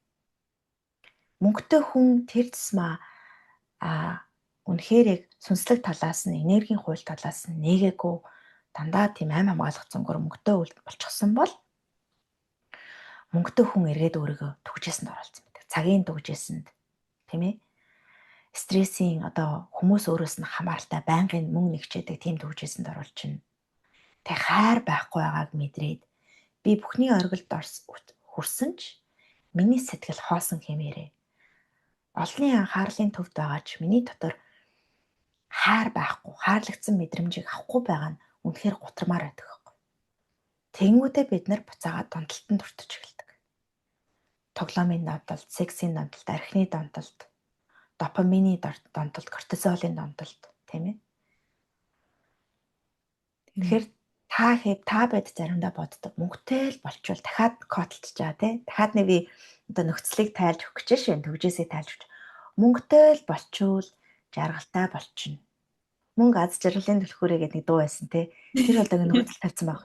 Speaker 2: Мөнгөтэй хүн тэр тусмаа үнэхээр яг сүнслэг талаас нь, энергийн хууль талаас нь нээгээгүй дандаа тийм аим хамгаалах зөнгөр мөнгөтэй болчихсон бол мөнгөтэй хүн эргээд өөрийгөө түгжээсэнд оролцсон байдаг. Цагийн түгжээсэнд, тийм ээ? Стрессийн одоо хүмүүс өөрөөс нь хамааралтай байнгын мөнгө нэгчээдэг тийм түгжээсэнд оруулж чинь. Тэг хайр байхгүй байгааг мэдрээд би бүхний оргилд хүрсэн ч миний сэтгэл хоосон хэмээрээ. Олны анхаарлын төвд байгаа ч миний дотор хайр байхгүй, хайрлагдсан мэдрэмжийг авахгүй байгаа нь үнэхээр гутрамаар байдаг байхгүй. Тэнгүүдээ бид нар буцаагаад донтолтод өртөж эхэлдэг. Тоглоомын донтолт, сексийн донтолт, архины донтолт, допамины донтолт, кортизолын донтолт, тийм ээ. Тэгэхээр та бод заримдаа боддог. Мөнгөтэй л болчвол дахиад котлж байгаа тий. Дахиад нэг би одоо нөхцөлийг тайлж өгөх гэж шин төгжээсээ тайлж өгч. Мөнгөтэй л болчвол жаргалтай болчихно. Мөнгө аз жаргалын түлхүүрээ гэдэг нэг дуу байсан тий. Тэр бол нэг нөхцөл тавьсан байх.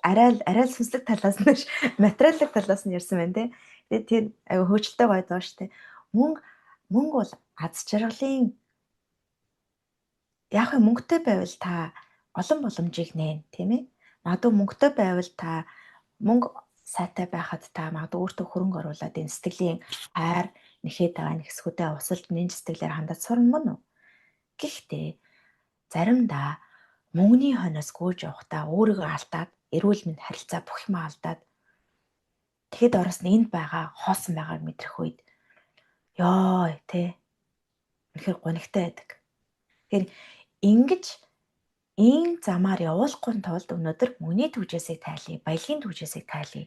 Speaker 2: Арай сүнслэг талаас нь биш, материалын талаас нь ярьсан байна тий. Тэгээд тэр аюу хөөцөлтэй гоё доо штэ. Мөнгө бол аз жаргалын яг мөнгөтэй байвал та олон боломжийг нээн, тийм ээ. Магадгүй мөнгөтэй байвал та мөнгө сайтай байхад та магадгүй өөртөө хөрөнгө оруулаад энэ сэтгэлийн хайр нэхээд байгаа нэг хэсгүүдээ усалж нэн сэтгэлээр хандаж сурна мөн үү. Гэхдээ заримдаа мөнгөний хойноос гүйж явахдаа өөрийгөө алдаад, эрүүл мэнд харилцаа бүх юм алдаад тэгэд ороос нь энд байгаа хоосон байгааг мэдрэх үед ёо тий. Үнэхээр гонигтай байдаг. Тэгэхээр ингэж ийм замаар явуулахгүй тулд өнөөдөр мөнгөний түвжээсийг тайлъя, баялагын түвжээсийг тайлъя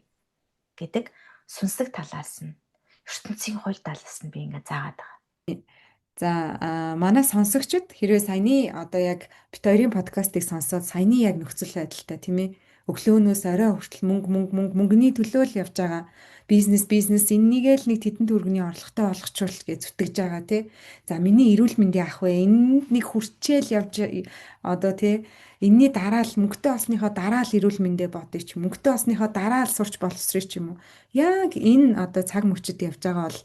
Speaker 2: гэдэг сүнслэг талаас нь, ертөнцийн хууль талаас нь би ингээ заагаад байгаа.
Speaker 1: За манай сонсогчид хэрвээ саяны одоо яг бит хоёрын подкастыг сонсоод саяны яг нөхцөл байдалтай тийм ээ өглөөнөөс орой хүртэл мөнгөний төлөө л явж байгаа бизнес энийгээ л нэг тэдэн төгрөгийн орлоготой болгочвол гэж зүтгэж байгаа тий. За миний эрүүл мэндийн ах вэ энд нэг хүрчээл явж одоо тий энэний дараа л мөнгөтэй болсныхоо дараа л эрүүл мэндэ бодъё ч мөнгөтэй болсныхоо дараа л сурч боловсрыг ч юм уу. Яг энэ одоо цаг мөчид явж байгаа бол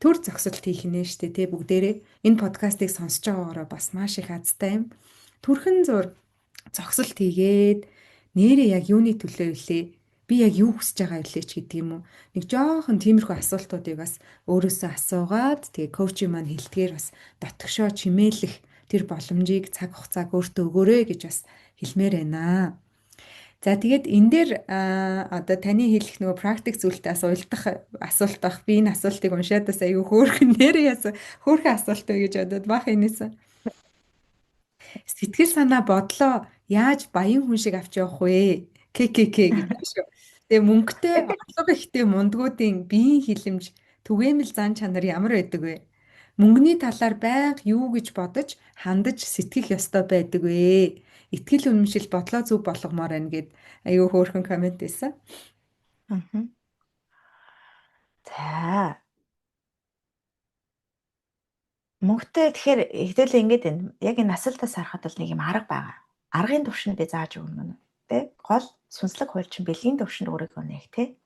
Speaker 1: төр зогсолт хийх нэ штэ тий бүгдээрээ энэ подкастыг сонсож байгаагаар бас маш их азтай юм. Түрхэн зур зогсолт хийгээд нэрээ яг юуны төлөө илээ би яг юу хүсэж байгаа илээ ч гэдэг юм уу. Нэг жоохон тиймэрхүү асуултуудыг бас өөрөөсөө асуугаад тэгээ коучи маань хэлдгээр бас дотгошоо чимээлэх тэр боломжийг цаг хугацааг өөртөө өгөөрэй гэж бас хэлмээр байна. За тэгээд энэ дээр одоо таны хэлэх нөгөө практик зүйлтээс уйлдах асуулт бах. Би энэ асуултыг уншаадаас аюу хөөрхөн нэрээ яасан хөөрхөн асуулт вэ гэж бодоод бах энэсэн. Сэтгэл санаа бодлоо яаж баян хүн шиг авч явах вэ? ККК гэдэг шүү. Тэгээ мөнгөтэй орлого ихтэй мундгуудын биеийн хилэмж түгээмэл зан чанар ямар байдаг вэ? Мөнгөний талаар байнга юу гэж бодож хандаж сэтгэх ёстой байдаг вэ? Итгэл үнэмшил бодлоо зөв болгомоор байна гэд аюу хөөрхөн комент байсан.
Speaker 2: За. Мөнгөтэй тэгэхээр хэдүүлээ ингэж яг энэ асуултаас харахад бол нэг юм арга байгаа. Аргын төвшөнд би зааж өгнө мөн. Тэ? Гол сүнслэг хууль чинь бэлгийн төвшөнд өөрийгөө нээх тэ.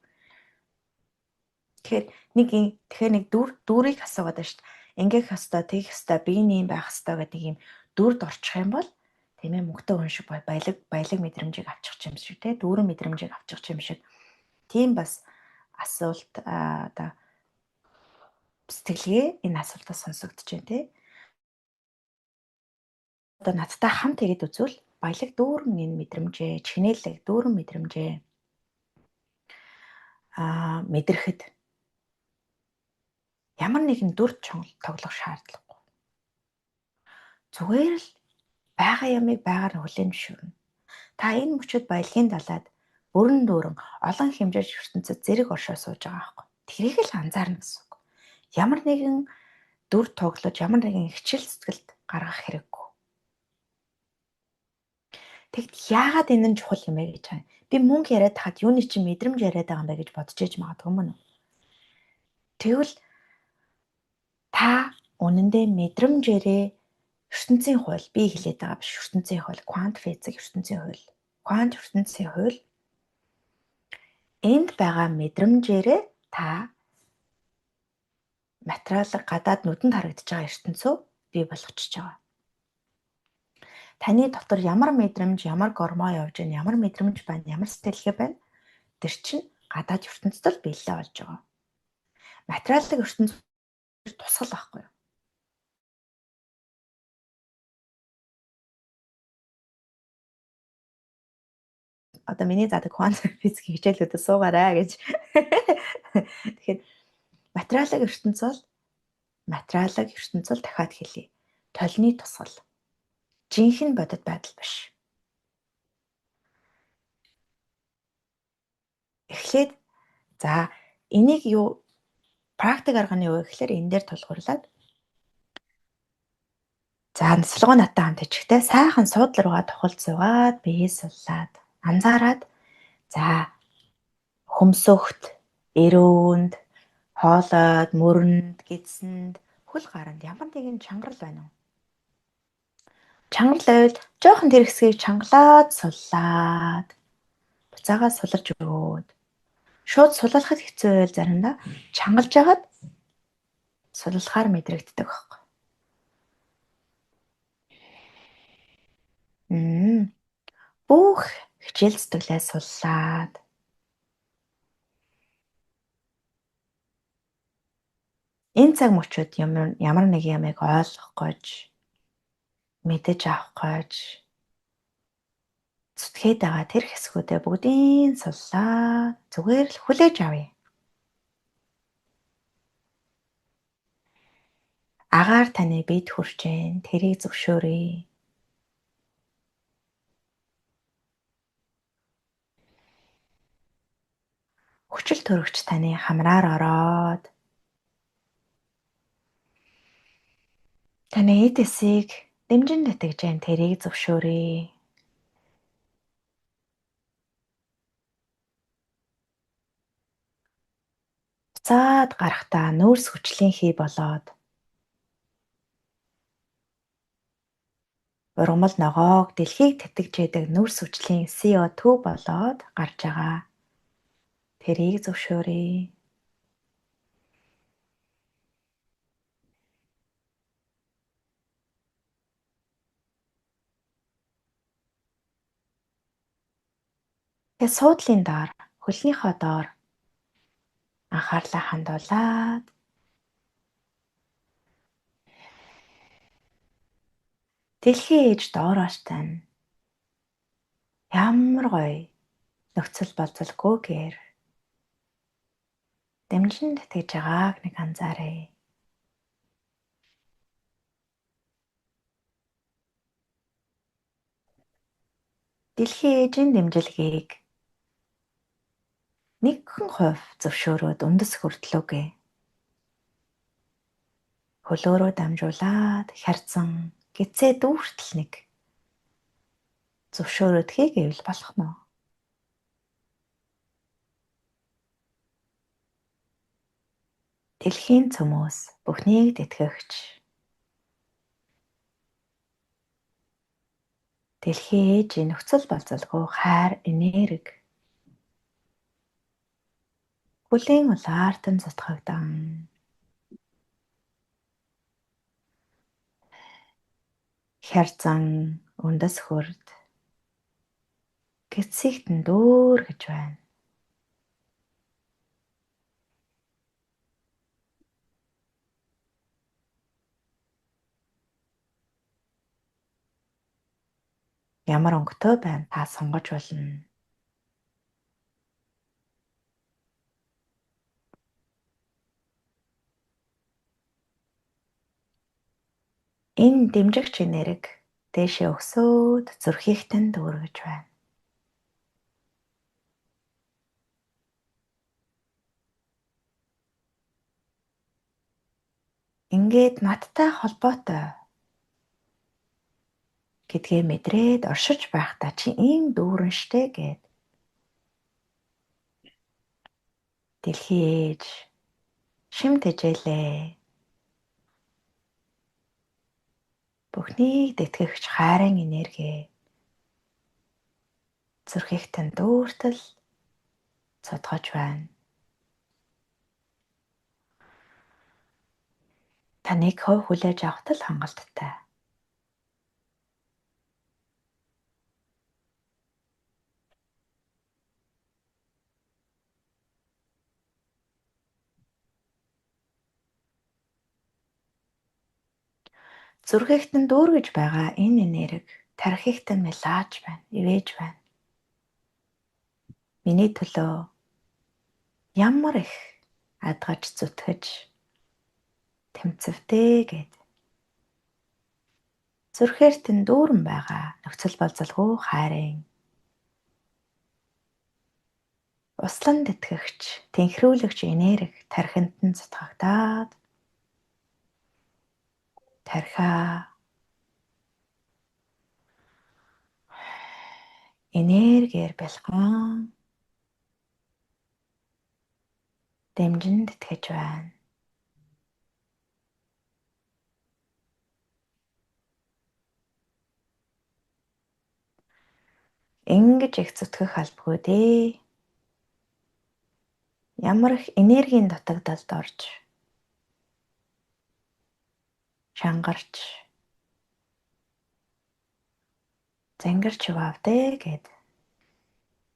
Speaker 2: Тэгэхээр нэг дүүрийг асуугаад байна шүү дээ. Ингээх ёстой, тэгэх ёстой, биений байх ёстой гэдэг ийм дүрд орчих юм бол тийм ээ мөнгөтэй хүн шиг баялаг мэдрэмжийг авчих юм шиг тий дүүрэн мэдрэмжийг авчих юм шиг тийм бас асуулт одоо сэтгэлгээ энэ асуултаас сонсогдож байна тий одоо надтай хамт тэгээд үзвэл баялаг дүүрэн энэ мэдрэмжээ чихнэлэг дүүрэн мэдрэмжээ мэдрэхэд ямар нэгэн дүр тоглох шаардлагагүй зүгээр л байгаа ямыг байгаар нь хүлээн зөвшөөрнө. Та энэ мөчөд баялагын далаад бүрэн дүүрэн олон хэмжээж ертөнцид зэрэг оршоо сууж байгаа байхгүй. Тэрийг л анзаарна гэсэн үг. Ямар нэгэн дүр тоглож, ямар нэгэн хичээл зүтгэлд гаргах хэрэггүй. Тэгэд яагаад энэ нь чухал юм бэ гэж байна. Би мөнгө яриад хаад юуны чинь мэдрэмж яриад байгаа юм бэ гэж бодож ээж магадгүй мөн үү. Тэгвэл та үнэндээ мэдрэмжээрээ ертөнцийн хууль би хэлээд байгаа биш ертөнцийн хууль квант физик ертөнцийн хууль квант ертөнцийн хууль энд байгаа мэдрэмжээрээ та материал гадаад нүдэнд харагдаж байгаа ертөнцөө бий болгочихж байгаа. Таны дотор ямар мэдрэмж, ямар гормон явж байна, ямар мэдрэмж байна, ямар сэтгэлгээ байна. Тэр чинь гадаад ертөнцид л биелэлээ болж байгаа. Материалын ертөнцид тусгал байхгүй юу? Одоо миний заадаг квантум физик хичээлүүдэд суугаарай гэж. Тэгэхээр материалын ертөнцөл дахиад хэлье. Толны тусгал. Жинхэнэ бодит байдал биш. Эхлээд за энийг юу практик арга нь юу гэхээр энэ дээр тулгуурлаад за нислэгөө наттай хамт ичихтэй сайхан суудлын руугаа тухалцуугаад бие суллаад анзаараад за хөмсөгт, эрүүнд, хоолойд, мөрөнд, гидсэнд, хөл гаранд ямар нэгэн чангарал байна уу? Чангарал байвал жоохон тэр хэсгийг чангалаад суллаад буцаагаа суларч өгөөд шууд суллахад хэцүү байвал заримдаа чангалж агаад суллахаар мэдрэгддэг байхгүй. Бүх хичээл зүтгэлээ суллаад энэ цаг мөчид ямар нэг ямыг ойлгох гэж мэдэж авах гэж зүтгээд байгаа тэр хэсгүүдээ бүгдийг суллаа зүгээр л хүлээж авъя. Агаар таны бид хүрч जैन тэрийг зөвшөөрье. Хүчил төрөгч таны хамраар ороод таны эдэсийг дэмжин тэтгэж जैन тэрийг зөвшөөрье. Буцаад гарахдаа нөөц хүчлийн хий болоод ургамал ногоог дэлхийг тэтгэж яадаг нөөц хүчлийн CO2 болоод гарч байгаа. Тэрийг зөвшөөрье. Тэгээ суудлын доор хөлнийхөө доор анхаарлаа хандуулад дэлхийн ээж доороос тань ямар гоё нөхцөл болцолгүйгээр дэмжин тэтгэж байгааг нэг анзааръя. Дэлхийн ээжийн дэмжлэгийг 1% зөвшөөрөөд үндэс хүртлүүгээ. Хөлөөрөө дамжуулаад хярцан гисээ дүүртэл нэг зөвшөөрөөдгийг гэвэл болох нь. Дэлхийн цөмөөс бүхнийг тэтгэгч. Дэлхийн ээжийн нөхцөл болцолгүй хайр энерги бүлийн улаартан зүтгэгдан хярцан үндэс хүрд гэцэгтэн дүүр гэж байна. Ямар өнгөтэй байна та сонгож болно. Энэ дэмжигч энерги дээшээ өсөөд зүрхийгтэн дүүргэж байна. Ингээд надтай холбоотой гэдгээ мэдрээд оршиж байхдаа чи ийм дүүрэн штэ гэд дэлхийн ээж шимт хижээлээ. Бүхнийг тэтгэгч хайрын энерги зүрхийгтэн дүүртэл цодгож байна. Та нэг хувь хүлээж авахд л хангалттай. Зүрхэгт нь дүүргэж байгаа энэ энерги тархигт нь мэлааж байна, ивэж байна. Миний төлөө ямар их адгаж зүтгэж тэмцвтэй гэд зүрхээрт нь дүүрэн байгаа нөхцөл болзолгүй хайрын услан тэтгэгч, тэнхрүүлэгч энерги тархинд нь зүтгэгдаад тархиа энергиэр бэлхэн дэмжин тэтгэж байна. Ингэж их зүтгэх албагүй дээ. Ямар их энергийн дутагдалд орж шангарч зангирч яваавдэ гэд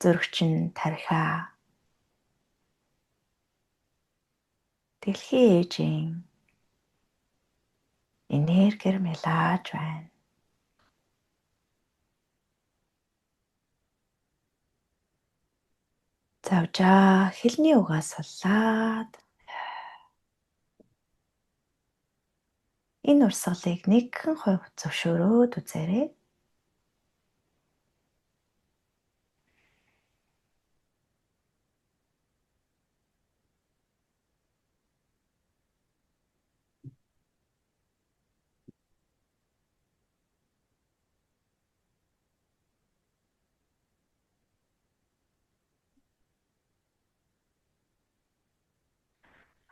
Speaker 2: зүрхчин тархиа дэлхийн ээжийн энергиэр мэлааж байна. Завжаа хэлний угаас суллаад энэ урсгалыг нэгэн хувь зөвшөөрөөд үзээрэй.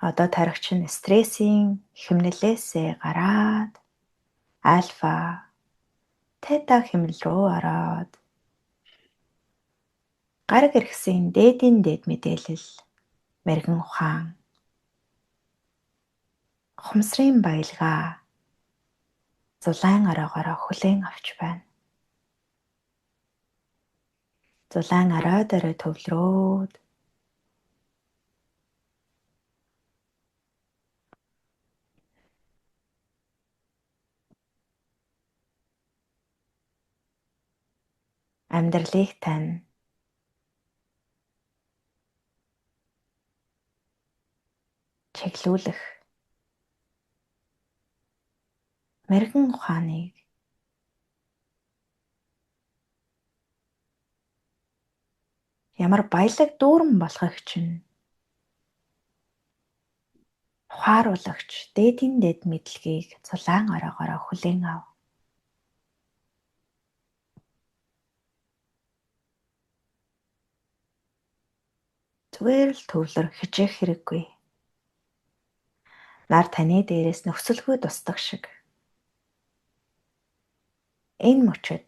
Speaker 2: Одоо тархич нь стрессийн хэмнэлээсээ гараад альфа, тета хэмнэл рүү ороод гараг эрхсийн дээдийн дээд мэдээлэл, мэрэгэн ухаан, ухамсарын баялгаа зулайн ороогоороо хүлээн авч байна. Зулайн орой дээрээ төвлөрөөд амьдралыг тань чиглүүлэх мэрэгэн ухааныг ямар баялаг дүүрэн болохыг чинь ухааруулагч дээдийн дээд мэдлэгийг зулайн ороогоороо хүлээн ав. Зүгээр л төвлөр хичээх хэрэггүй. Нар таны дээрээс нөхцөлгүй тусдаг шиг. Энэ мөчөд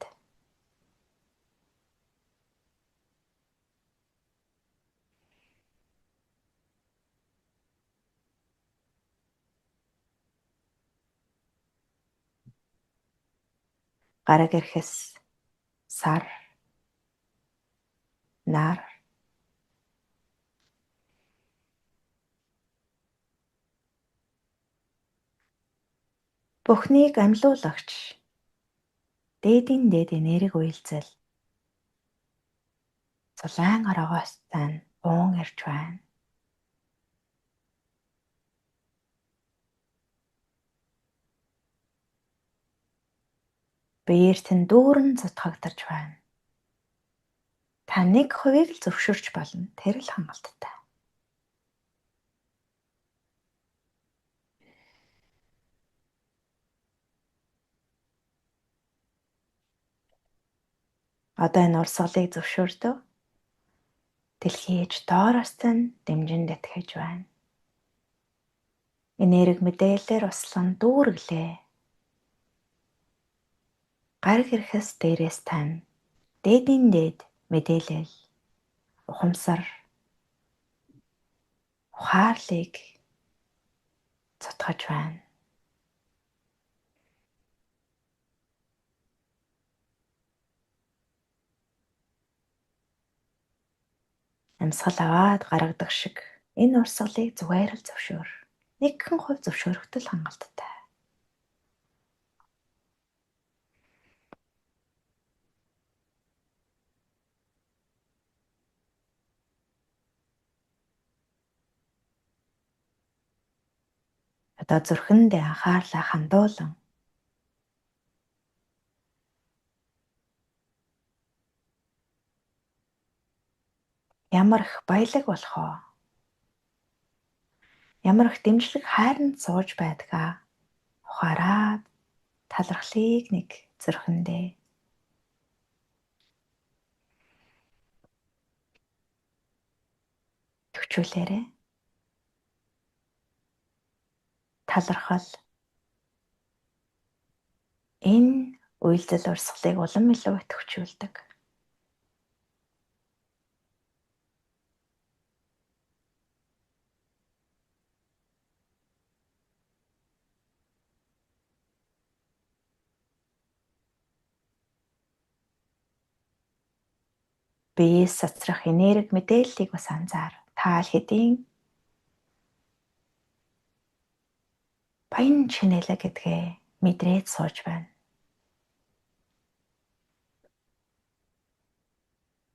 Speaker 2: гараг ирэхэс сар, нар, бүхнийг амьлуулагч дээдийн дээд энерги үйлзэл зулайн ороогоос тань уун ирж байна. Биеэрт нь дүүрэн зүтгэгдэж байна. Та нэг хувийг л зөвшөөрч болно. Тэр л хангалттай. Одоо энэ урсгалыг зөвшөөрдөг. Дэлхийн ээж доороос тань дэмжин тэтгэж байна. Энерги мэдээлэлээр услан дүүрэглээ. Гараг ирэхэс дээрээс тань дээдийн дээд мэдээлэл, ухамсар, ухаарлыг цутгаж байна. Амьсгал аваад гаргадаг шиг энэ урсгалыг зүгээр л зөвшөөр. Нэгэн хувь зөвшөөрөхөд л хангалттай. Одоо зүрхэндээ анхаарлаа хандуулан ямар их баялаг болох вэ? Ямар их дэмжлэг хайранд сууж байдгаа ухаараад талархлыг нэг зүрхэндээ төвчүүлээрэй. Талархал энэ үйлдэл урсгалыг улам илүү төвчүүлдэг. Биеэс цацрах энерги мэдээллийг бас анзаар. Та хэдийн баян чинэлэг гэдгээ мэдрээд сууж байна.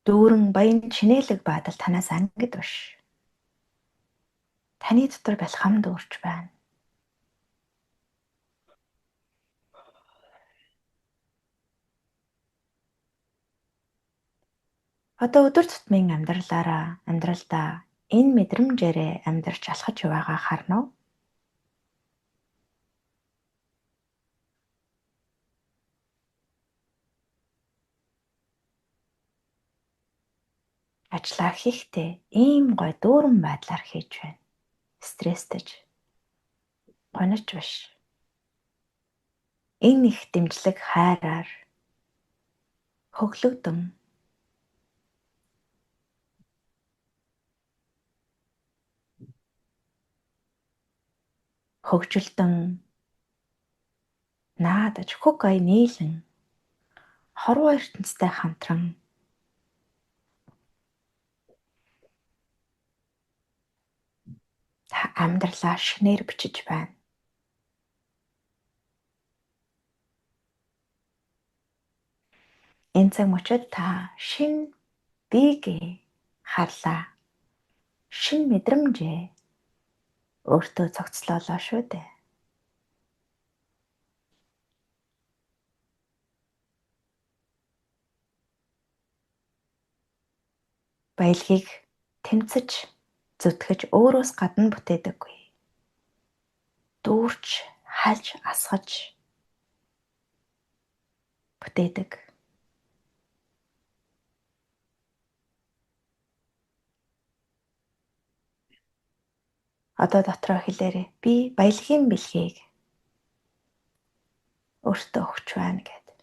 Speaker 2: Дүүрэн баян чинэлэг бадал танаас ангид биш. Таны дотор бэлхам дүүрч байна. Одоо өдөр тутмын амьдралдаа энэ мэдрэмжээрээ амьдарч алхаж байгаагаа харна уу? Ажлаа хийхдээ ийм гой дүүрэн байдлаар хийж байна. Стресстэйж, гонож биш. Энэ их дэмжлэг хайраар хөглөгдөн хөгжилдөн наадаж хөг ая нийлэн хорвоо ертөнцтэй хамтран та амьдралаа шинээр бичиж байна. Энэ цаг мөчид та шин биегээ харлаа. Шин мэдрэмжээ өөртөө цогцлоолоо шүү дээ. Баялагийг тэмцэж, зүтгэж өөрөөс гадна бүтээдэггүй. Дүүрч, хальж, асгаж бүтээдэг. Одоо дотроо хэлээрэй. Би баялагын бэлгийг өөртөө өгч байна гэдэг.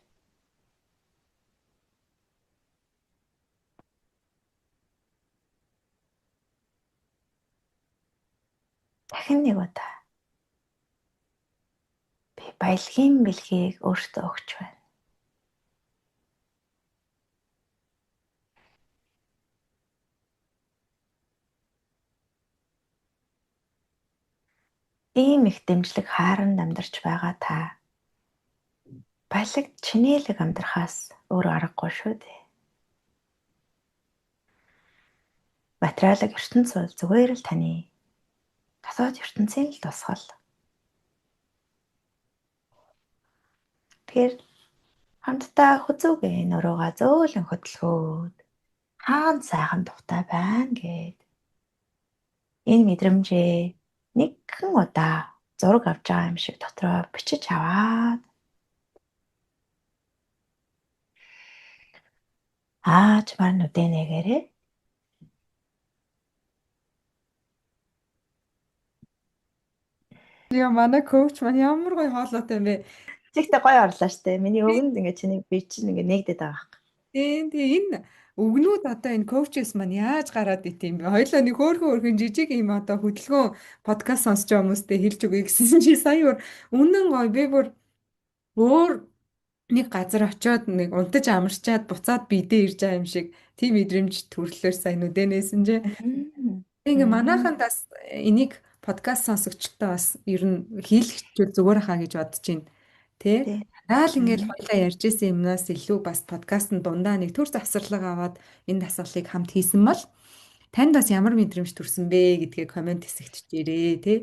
Speaker 2: Дахин нэг удаа. Би баялагын бэлгийг өөртөө өгч байна. Ийм их дэмжлэг хайранд амьдарч байгаа та баялаг чинээлэг амьдрахаас өөр аргагүй шүү дээ. Материалын ертөнц бол зүгээр л таны дотоод ертөнцийн л тусгал. Тэгэхээр хамтдаа хүзүүгээ нуруугаа зөөлөн хөдөлгөөд хаана сайхан духтай байна гэд энэ мэдрэмжээ нэгэн удаа зураг авч байгаа юм шиг дотроо бичиж аваад аажмаар нүдэн нэгээрээ
Speaker 1: Яа манай коуч маань ямар гоё хоолойтой юм бэ?
Speaker 2: чигтээ гоё орлоо штэ. Миний өгөнд ингээ чиний би чинь ингээ нэгдэт байгаа хэрэг.
Speaker 1: Тэгээ энэ үгнүүд одоо энэ коучес маань яаж гараад ит юм бэ? Хоёлоо нэг хөөрхөн жижиг юм одоо хөдөлгөөн подкаст сонсож байгаа хүмүүстэй хэлж өгье гэсэн чи сая бүр үнэн гоё би бүр өөр нэг газар очиод нэг унтаж амарчаад буцаад бидээ ирж байгаа юм шиг тийм мэдрэмж төрлөөр сайн нүдэнэсэн чи.
Speaker 2: Мм.
Speaker 1: Ингээ
Speaker 2: Мм.
Speaker 1: манайхан бас энийг подкаст сонсогчтой бас ер нь хийлгчүүл зүгээр хаа гэж бодож байна. Тэ?
Speaker 2: Тий.
Speaker 1: Наал ингээл
Speaker 2: Мм.
Speaker 1: хоёлаа ярьж исэн юмнаас илүү бас подкастн дундаа нэг төр завсарлага аваад энэ дасгалыг хамт хийсэн бол танд бас ямар мэдрэмж төрсөн бэ гэдгээ комент хэсэгт чирээ тий.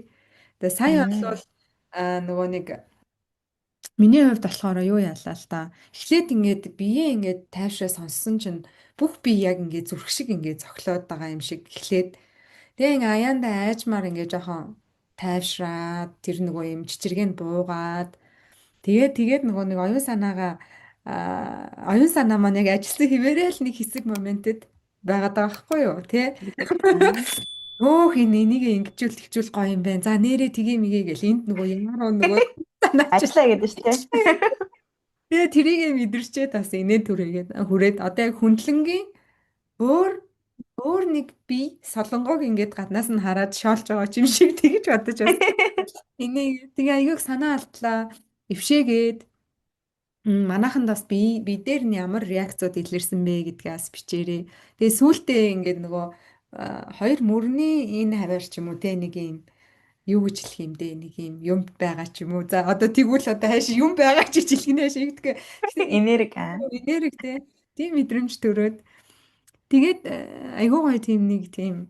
Speaker 1: Тэгээ сая
Speaker 2: Мм.
Speaker 1: бол нөгөө нэг миний хувьд болохоор юу яалаа л та. Эхлээд ингээд биеэ ингээд тайвшраа сонссон чинь бүх бие яг ингээд зүрх шиг ингээд цоглоод байгаа юм шиг эхлээд тэгээ ингээ аяандаа айжмаар ингээ жоохон тайвшраад тэр нөгөө юм чичиргээ нь буугаад тэгээд нөгөө нэг оюун санаа маань яг ажилласан хിവэрээ л нэг хэсэг моментэд байгаад байгаа байхгүй юу тий.
Speaker 2: Тэгдэг. Аа.
Speaker 1: Өөх энийг ингэжүүл тэгжүүл гоё юм байна. За нэрээ тгий мэгээ гэл энд нөгөө ямар нөгөө санаач.
Speaker 2: Ажиллаа гэдэг шүү дээ.
Speaker 1: Тэгээ тэрийг мэдэрчээд бас инээ түрээгээд хүрээд одоо яг хүндлэнгийн өөр өөр нэг бие солонгог ингээд гаднаас нь хараад шоолж байгаа ч юм шиг тэгэж бодож бас энийг тэгээ аяг санаа алдлаа эвшээгээд манайханд бас би дээр нь ямар реакцууд илэрсэн бэ гэдгээ бас бичээрэй. Тэгээ сүүлдээ ингээд нөгөө хоёр мөрний энэ хавар ч юм уу те нэг юм юу гэж хэлэх юм бэ нэг юм байгаа ч юм уу. За одоо тэгвэл одоо хайш юм байгаа ч гэж хэлгэнэ шиг тэгээ. Гэтэ
Speaker 2: Энерги аа.
Speaker 1: энерги те тийм мэдрэмж төрөөд тэгээд айгуу гоё тийм нэг тийм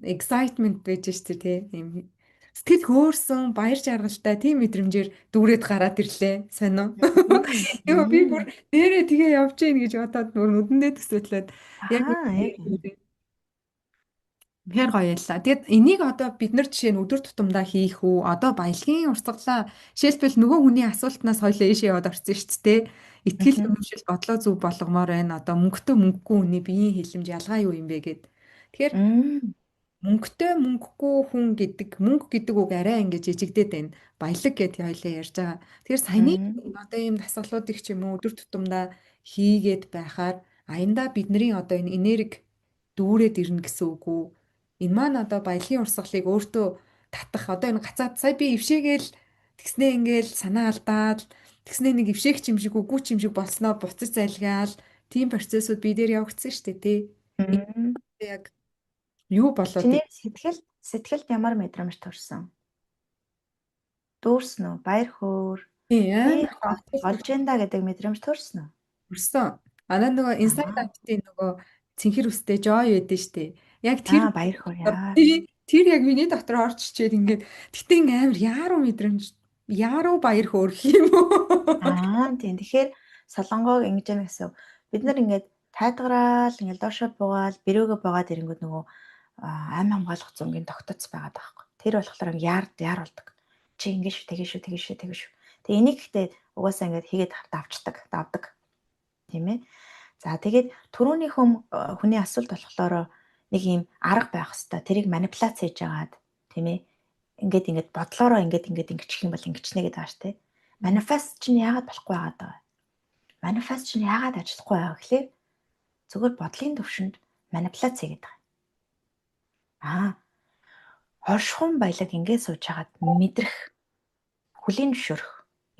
Speaker 1: excitement байж штэ тий. Тийм сэтгэл хөөрсөн, баяр жаргалтай тийм мэдрэмжээр дүүрээд гараад ирлээ. Сонио.
Speaker 2: Мм.
Speaker 1: Йоо би бүр
Speaker 2: Мм.
Speaker 1: нэрээ тэгээ явж гин гэж бодоод бүр нүдэндээ төсөөдлөөд яг
Speaker 2: Аа, яг юм.
Speaker 1: хэр гоё ялла. Тэгэд энийг одоо бид нар жишээ нь өдөр тутамдаа хийх үү? Одоо баялагын урсгалаа жишээлбэл нөгөө хүний асуултнаас хоёлаа ийшээ яваад орсон шүү дээ. Итгэл
Speaker 2: Мгм.
Speaker 1: үнэмшил бодлоо зөв болгомоор байна. Одоо мөнгөтэй мөнгөгүй хүний биеийн хилэмж ялгаа юу юм бэ гэд. Тэгэхээр
Speaker 2: Мм.
Speaker 1: мөнгөтэй мөнгөгүй хүн гэдэг мөнгө гэдэг үг арай ингэж жижигдээд байна. Баялаг гэд хоёлаа ярьж байгаа. Тэгэхээр саяны
Speaker 2: Мм.
Speaker 1: одоо ийм дасгалуудыг ч юм уу өдөр тутамдаа хийгээд байхаар аяндаа бидний одоо энэ энерги дүүрээд ирнэ гэсэн үг үү? Энэ маань одоо баялагын урсгалыг өөртөө татах одоо энэ гацаад сая би ившээгээл тэгснээ ингээл санаа алдаад тэгснээ нэг ившээх юм шиг үгүй юм шиг болсноо буцаж залгаал тийм процессыг би дээр явагдсан шүү дээ тий.
Speaker 2: Мм.
Speaker 1: Яг юу болоод
Speaker 2: Чиний сэтгэлд ямар мэдрэмж төрсөн? Дүүрсэн үү? Баяр хөөр.
Speaker 1: тий
Speaker 2: Би
Speaker 1: амар
Speaker 2: болж
Speaker 1: гомдол
Speaker 2: энэ гэдэг мэдрэмж төрсөн үү?
Speaker 1: төрсөн. Анаа нөгөө Inside
Speaker 2: Аа.
Speaker 1: Out-ийн нөгөө цэнхэр үстэй Joy байдсан шүү дээ. Яг тэр
Speaker 2: Аа, баяр хөөр яа.
Speaker 1: тэр яг миний дотор орж ичээд ингээд гэтээ ингээ амар яаруу мэдрэмж яаруу баяр хөөрх юм уу?
Speaker 2: Аа, тийм. Тэгэхээр солонгог ингэж яана гэсэн. Бид нар ингээд тайдгараал ингээд доошоо буугаал бэрөөгөө буугаад ирэнгүүт нөгөө амь хамгаалах зөнгийн тогтоц байгаад байгаа байхгүй. Тэр болохоор яар болдог. Чи ингэ шүү, тэгээ шүү, тэгээ шүү, тэгээ шүү. Тэгээ энийг гэхдээ угаасаа ингээд хийгээд давдаг. Тийм ээ. За тэгээд түрүүний хүний асуулт болохоор нэг юм арга байх хэвээр. Тэрийг манипуляц хийж агаад тийм ээ. Ингээд бодлороо ингэчих юм бол ингэчнэ гэдэг ааш тий. Манифест чинь яагаад болохгүй байгаад байгаа вэ? Манифест чинь яагаад ажиллахгүй байгаа гэхлээр зөвхөн бодлын төвшөнд манипуляц хийгээд байгаа. Аа, оршихуун баялаг ингээд сууж хагаад мэдрэх, хүлийн зөвшөөрөх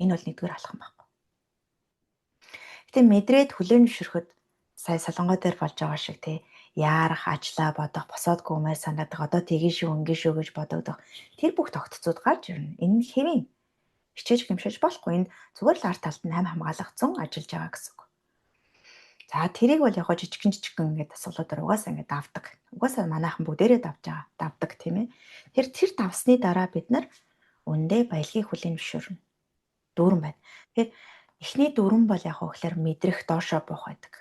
Speaker 2: энэ бол нэгдүгээр алхам байна. Гэтэ мэдрээд хүлийн зөвшөөрөхөд сая солонгой дээр болж байгаа шиг тий яарах, ажиллаа бодох, босоодгүй юмээ санаадаг одоо тгий шүү, ингэ шүү гэж бодогдох. Тэр бүх тогтцууд гарч ирнэ. Энэ нь хэвийн хичээж гэмшиж болохгүй. Энэ зүгээр л арт талд нь амь хамгаалах зун ажиллаж байгаа гэсэн үг. За тэрийг бол яг жижигхэн ингээд асуулуудаар угаасаа ингээд давдаг. Угаасаа манайхан бүгдээрээ давдаг тийм ээ. Тэр давсны дараа бид нар үндэ баялагын хүлийн зөвшөөрнө. Дүүрэн байна. Тэгэхээр эхний дөрвөн бол яг хөөхлөр мэдрэх доошоо буух байдаг.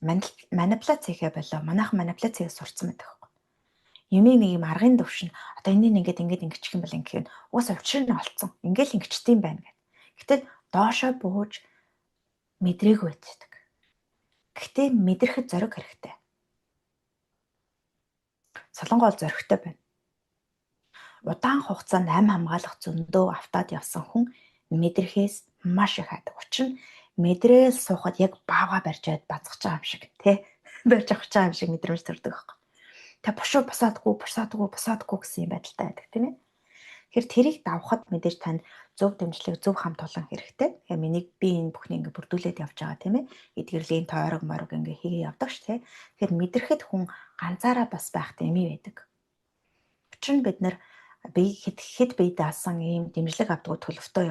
Speaker 2: Манипуляц хийхэ болоо. Манайхан манипуляцийг сурцсан байдаг. Юмыг нэг юм аргын төвшин одоо энийг ингээд ингэчих юм бол ингэх нь уус учир нь олцсон. Ингээл ингэчтiin байна гэд. Гэтэл доошоо бууж мэдрээгүй байдаг. Гэхдээ мэдрэхэд зориг хэрэгтэй. Солонгол зоригтой байна. Удаан хугацаанд амь хамгаалах зөндөө автаад явсан хүн мэдрэхээс маш их хайдаг. Учир нь мэдрээл суухад яг баавга барьжаад бацгаж байгаа юм шиг тий барьж авах чаа юм шиг мэдрэмж төрдөг байхгүй. Тэ бушуу босоодгүй гэсэн юм байдалтай байдаг тийм ээ. Тэгэхээр тэрийг давхад мэдээж танд зөв дэмжлэг зөв хамт олон хэрэгтэй. Тэгэхээр би энэ бүхнийг ингээ бүрдүүлээд явж байгаа тийм ээ. Эдгэрлийн тойрог морог ингээ хийгээ явдаг ш тийм. Тэгэхээр мэдрэхэд хүн ганцаараа бас байхтай юм байдаг. Учир нь бид нар хэд бие даасан ийм дэмжлэг авдаг төлөвтөө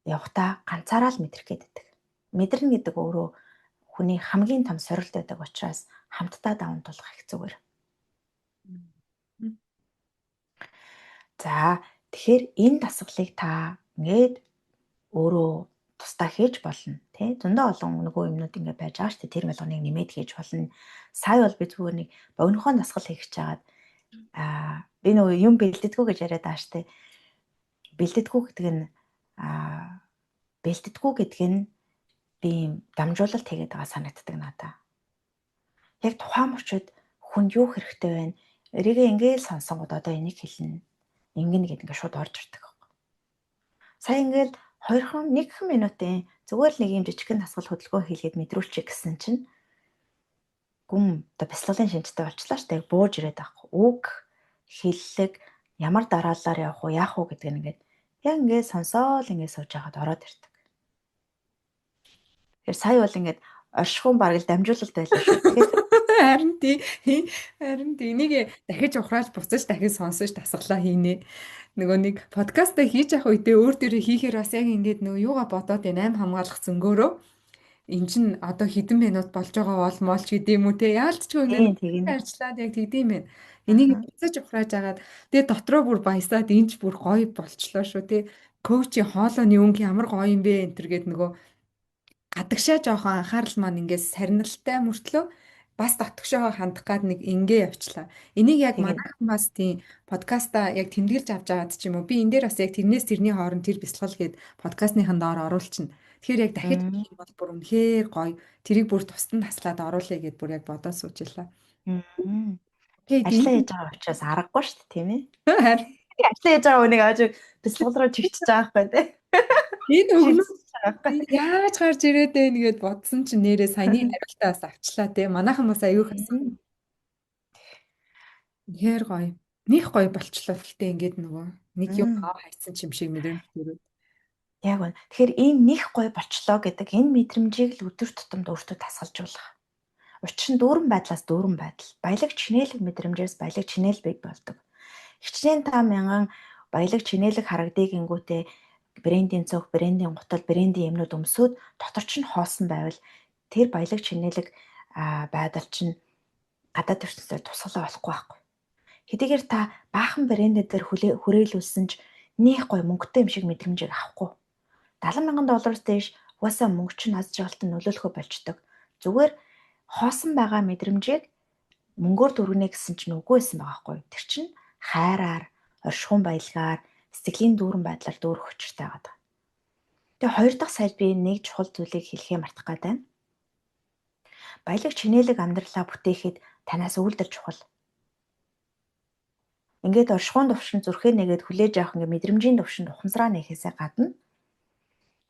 Speaker 2: явахтаа ганцаараа л мэдрэх гэдэг. Мэдэрнэ гэдэг өөрөө хүний хамгийн том сорилт байдаг учраас хамтдаа даван тулах их зүгээр. За тэгэхээр энэ дасгалыг та ингээд өөрөө тусдаа хийж болно тий. Зөндөө олон нөгөө юмнууд ингээд байж байгаа шүү дээ. Тэр болгоныг нэмээд хийж болно. Сая бол би зүгээр нэг богинохоо дасгал хийх гэж чагаад би нөгөө юм бэлддэггүй гэж яриад байгаа шүү дээ. Бэлддэггүй гэдэг нь би дамжуулалт хийгээд байгаа санагддаг надаа. Яг тухайн мөчөд хүнд юу хэрэгтэй байна? Эрийгээ ингээл сонсонгод одоо энийг хэлнэ. Ингэнэ гэдэг ингээд шууд орж ирдэг. Сая ингээл 1 минутын зүгээр л нэг юм жижигхэн дасгал хөдөлгөөн хийгээд мэдрүүлчих гэсэн чинь гүм одоо бяцлаглалын шинжтэй болчлаа шүү дээ. Бууж ирээд байхгүй. Үг хэллэг ямар дараалалаар явах уу, яах уу гэдэг нь ингээд яг ингээд сонсоол ингээд сууж байгаад ороод ирдэг. Тэгэхээр сая бол ингээд оршихуун бараг л дамжуулалт байлаа шүү. Тэгэхээр
Speaker 1: Харин тий энийг дахиж ухрааж буцаж дахиж сонсож дасглаа хийнэ. Нөгөө нэг подкастаа хийж явах үедээ өөр дөрөө хийхээр бас яг ингээд нөгөө юугаа бодоод энэ аим хамгаалах зөнгөөрөө эн чин одоо хэдэн минут болж байгаа бол молч гэдэг юм уу те яалтчгүй ингээд
Speaker 2: тийм
Speaker 1: арчлаад яг тэгдэм байх. Энийг буцаж ухрааж агаад тэгээ дотроо бүр баясаад энэч бүр гоё болчлоо шүү те. Коучи хоолойны өнгө ямар гоё юм бэ энэ төр гэд нөгөө гадагшаа жоохон анхаарал маань ингээд сарнилтай мөртлөө бас дотгошоо хандах гад нэг ингээ явчлаа. Энийг яг манайхан бас тийм подкаста яг тэмдэглэж авч байгаад ч юм уу. Би энэ дээр бас яг тэрнээс тэрний хооронд тэр бяцлал гээд подкастныхан доор оруулчихна. Тэгэхээр яг дахиж хийх юм бол бүр үнэхээр гоё. Тэрийг бүр тусдан таслаад оруулъя гэд бүр яг бодоод суучлаа. Тэгээд
Speaker 2: ажлаа
Speaker 1: энэ
Speaker 2: хийж байгаа учраас аргагүй шүү дээ тийм ээ.
Speaker 1: харин
Speaker 2: Ажлаа хийж байгаа хүнийг ааж бяцлал руу чигчж байгаа байхгүй тий.
Speaker 1: энэ өглөө яаж гарч ирээд байна гэд бодсон чинь нэрээ саяны хариултаа бас авчлаа те. Манайхан бас аюух асан. Үнэхээр гоё. Них гоё болчлоо. Гэхдээ ингээд нөгөө нэг юм хайцсан ч юм шиг мэдрэмж төрөө.
Speaker 2: Яг үнэ. Тэгэхээр ийм них гоё болчлоо гэдэг энэ мэдрэмжийг л өдөр тутамд өөртөө тасгалжуулах. Учир нь дүүрэн байдлаас дүүрэн байдал. Баялаг чинээлэг мэдрэмжээс баялаг чинээлбэг болдог. Хичнээн та мянган баялаг чинээлэг харагдыг ингүүтээ брендийн цог, брендийн гутал, брендийн юмнууд өмсөөд дотор ч нь хоосон байвал тэр баялаг чинээлэг байдал чинь гадаад ертөнцөөр тусгалаа болохгүй байхгүй. Хэдийгээр та баахан брэндээр хүрээлүүлсэн ч нэх гоё мөнгөтэй юм шиг мэдрэмжийг авахгүй. $70,000 дээш угаасаа мөнгө чинь аз жаргалтанд нөлөөлөхөө болчдөг. Зүгээр хоосон байгаа мэдрэмжийг мөнгөөр дүргэнэ гэсэн чинь үгүй байсан байгаа байхгүй. Тэр чинь хайраар, оршихуун баялгаар, сэтгэлийн дүүрэн байдлаар дүүрэх учиртай байгаа. Тэгээ хоёр дахь сая би нэг чухал зүйлийг хэлхээ мартах гээд байна. Баялаг чинээлэг амьдралаа бүтээхэд танаас үйлдэл чухал. Ингээд оршихуун төвшин зүрхээ нэгээд хүлээж авах ингээд мэдрэмжийн төвшөнд ухамсараа нэхээсээ гадна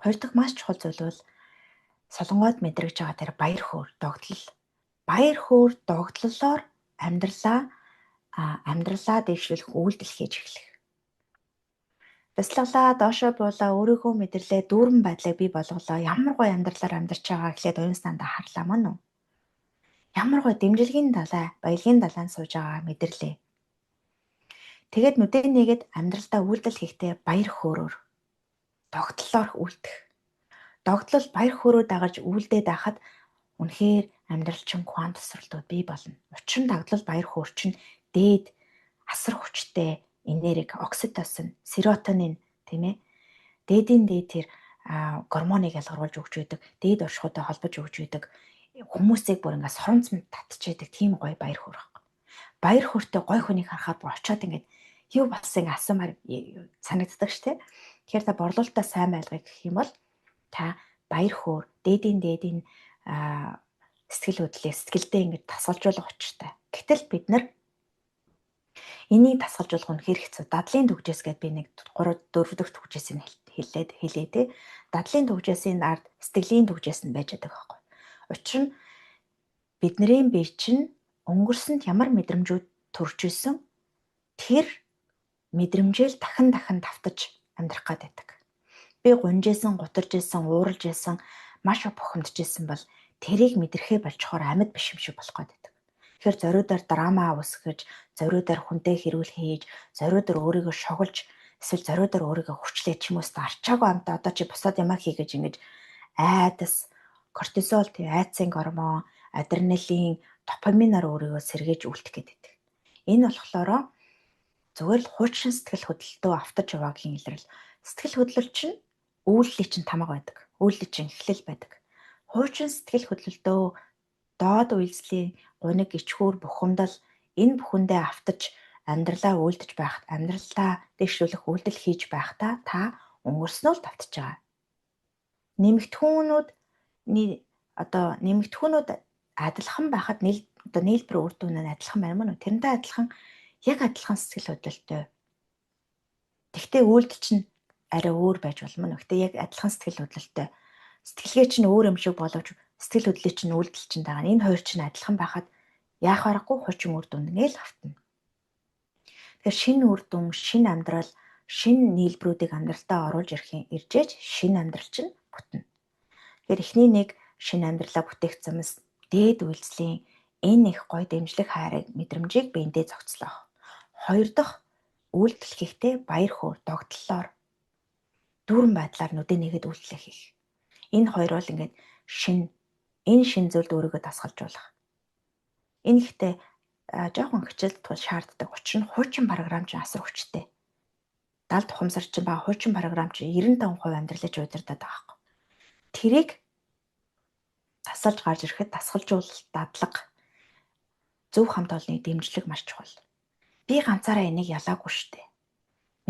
Speaker 2: хоёр дахь маш чухал зүйл бол солонгоод мэдрэгж байгаа тэр баяр хөөр, догтлол. Баяр хөөр, догтлолоор амьдралаа дэвшүүлэх үйлдэл хийж эхлэх. Бяцлаглаа доошоо буулаа өөрийнхөө мэдрэлээ дүүрэн байдлыг бий болголоо. Ямар гоё амьдралаар амьдарч байгаа гэхлээр уянснаа харлаа мөн үү? Ямар гоё дэмжлэгийн далай, баялагын далайнд сууж байгаа мэдэрлээ. Тэгээд нүдэн нэгэд амьдралдаа үйлдэл хийхдээ баяр хөөрөөр догтлолоор үлдэх. Догтлол баяр хөөрөө дагаж үйлдээд байхад үнэхээр амьдрал чинь квант тасралтууд бий болно. Учир нь догтлол баяр хөөр чинь дээд асар хүчтэй энерги, окситоцин, серотонин тийм ээ. Дээд тэр гормоныг ялгаруулж өгч байдаг. Дээд оршихуйтай холбож өгч байдаг. Хүмүүсийг бүр ингээд соромцсон татчихдаг тийм гоё баяр хөөр байхгүй. Баяр хөөртэй гоё хүнийг харахад бүр очиод ингээд юу болсон асуумаар санагддаг ш тий. Тэгэхээр та борлуулалтаа сайн байлгах гэх юм бол та баяр хөөр дээдийн сэтгэл хөдлөлийг сэтгэлдээ ингээд тасгалжуулах учиртай. Гэтэл бид нар энийг тасгалжуулах нь хэрэг хэцүү. Дадлын төгжээс гэдээ би нэг 3 4 дахь төгжээсийг хэлээ тий. Дадлын төгжээсийн ард сэтгэлийн төгжээс нь байж байгаа байхгүй. Учир нь бидний бие чинь өнгөрсөнд ямар мэдрэмжүүд төрж исэн тэр мэдрэмжээл дахин давтаж амьдрах гэдэг. Би гунжсэн, гутаржсэн, ууралжсэн, маш бухимдажсэн бол тэрийг мэдрэхээ болчхоор амьд биш юм шиг болох гэдэг. Тэгэхээр зориудаар драма үүсгэж, зориудаар хүнтэй хэрүүл хийж, зориудаар өөрийгөө шоглож, эсвэл зориудаар өөрийгөө хүчлээ ч юм уу арчаагүй амтаа одоо чи бусад юмаа хийгэж ингэж айдас, кортизол тий айцын гормон, адреналин, допаминаар өөрийгөө сэргээж үлдэх гэдэг. Энэ болохоор зүгээр л хуучин сэтгэл хөдлөлтөө автаж яваагийн илрэл. Сэтгэл хөдлөл чинь үйлдлийн чинь тамга байдаг. Үйлдлийн чинь эхлэл байдаг. Хуучин сэтгэл хөдлөлтөө доод үйлслийн гуниг ичхүүр бухимдал энэ бүхэндээ автаж амьдралаа үйлдэж байхад амьдралаа дэвшүүлэх үйлдэл хийж байхдаа та өнгөрснөө л давтаж байгаа. Нэмэгдэхүүнүүд адилхан байхад нийлбэр үр дүн нь адилхан байна мөн үү? Тэрнтэй адилхан яг адилхан сэтгэл хөдлөлтөй. Тэгтээ үйлдэл чинь арай өөр байж болно мөн үү? Гэтэ яг адилхан сэтгэл хөдлөлтөй. Сэтгэлгээ чинь өөр юм шиг боловч сэтгэл хөдлөлийн чинь үйлдэл чинь байгаа. Энэ хоёр чинь адилхан байхад яах аргагүй хуучин үр дүнд нээл автна. Тэгэхээр шинэ үр дүн, шинэ амьдрал, шинэ нийлбэрүүдийг амьдралтаа оруулж иржээж шинэ амьдрал чинь бүтнэ. Тэгэхээр эхний нэг шинэ амьдралаа бүтээх замс дээд үйлслийн энэ их гоё дэмжлэг хайрыг мэдрэмжийг биендээ зохицлоо. Хоёр дахь үйлдэл хийхдээ баяр хөөр догтлолоор дүүрэн байдлаар нүдэ нэгэд үйлдэл хийх. Энэ хоёр бол ингээд энэ шин зүйлд өөрийгөө дасгалжуулах. Энэ ихтэй жоохон хичээлд тул шаарддаг. Учир нь хуучин програм чинь асар хүчтэй. 70 тухамсар чинь ба хуучин програм чинь 95% амьдралаж удирдах байгаа. Тэрийг тасалж гарч ирэхэд дасгалжуулалт, дадлага, зөв хамт олонны дэмжлэг маш чухал. Би ганцаараа энийг ялаагүй штэ.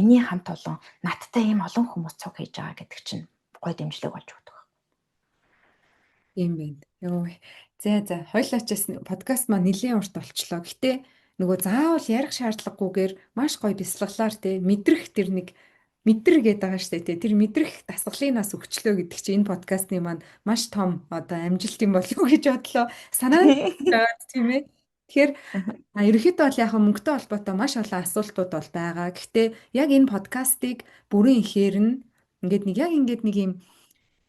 Speaker 2: Миний хамт олон надтай ийм олон хүмүүс цуг хийж байгаа гэдэг чинь гой дэмжлэг болж өгдөг.
Speaker 1: Тийм байна. Йоо. За хоёлаачаас подкаст маань нэлийн урт болчлоо. Гэтэ нөгөө заавал ярих шаардлагагүйгээр маш гоё бясалгалаар те мэдрэх тэр нэг мэдэр гээд байгаа штэ те. Тэр мэдрэх дасгалыг нас өгчлөө гэдэг чинь энэ подкастны маань маш том одоо амжилт юм болов уу гэж бодлоо. Санаа нь тийм ээ. Тэгэхээр ерөнхийдөө бол яг мөнгөтэй холбоотой маш олон асуултууд бол байгаа. Гэхдээ яг энэ подкастыг бүрэн ихээр нь ингээд нэг юм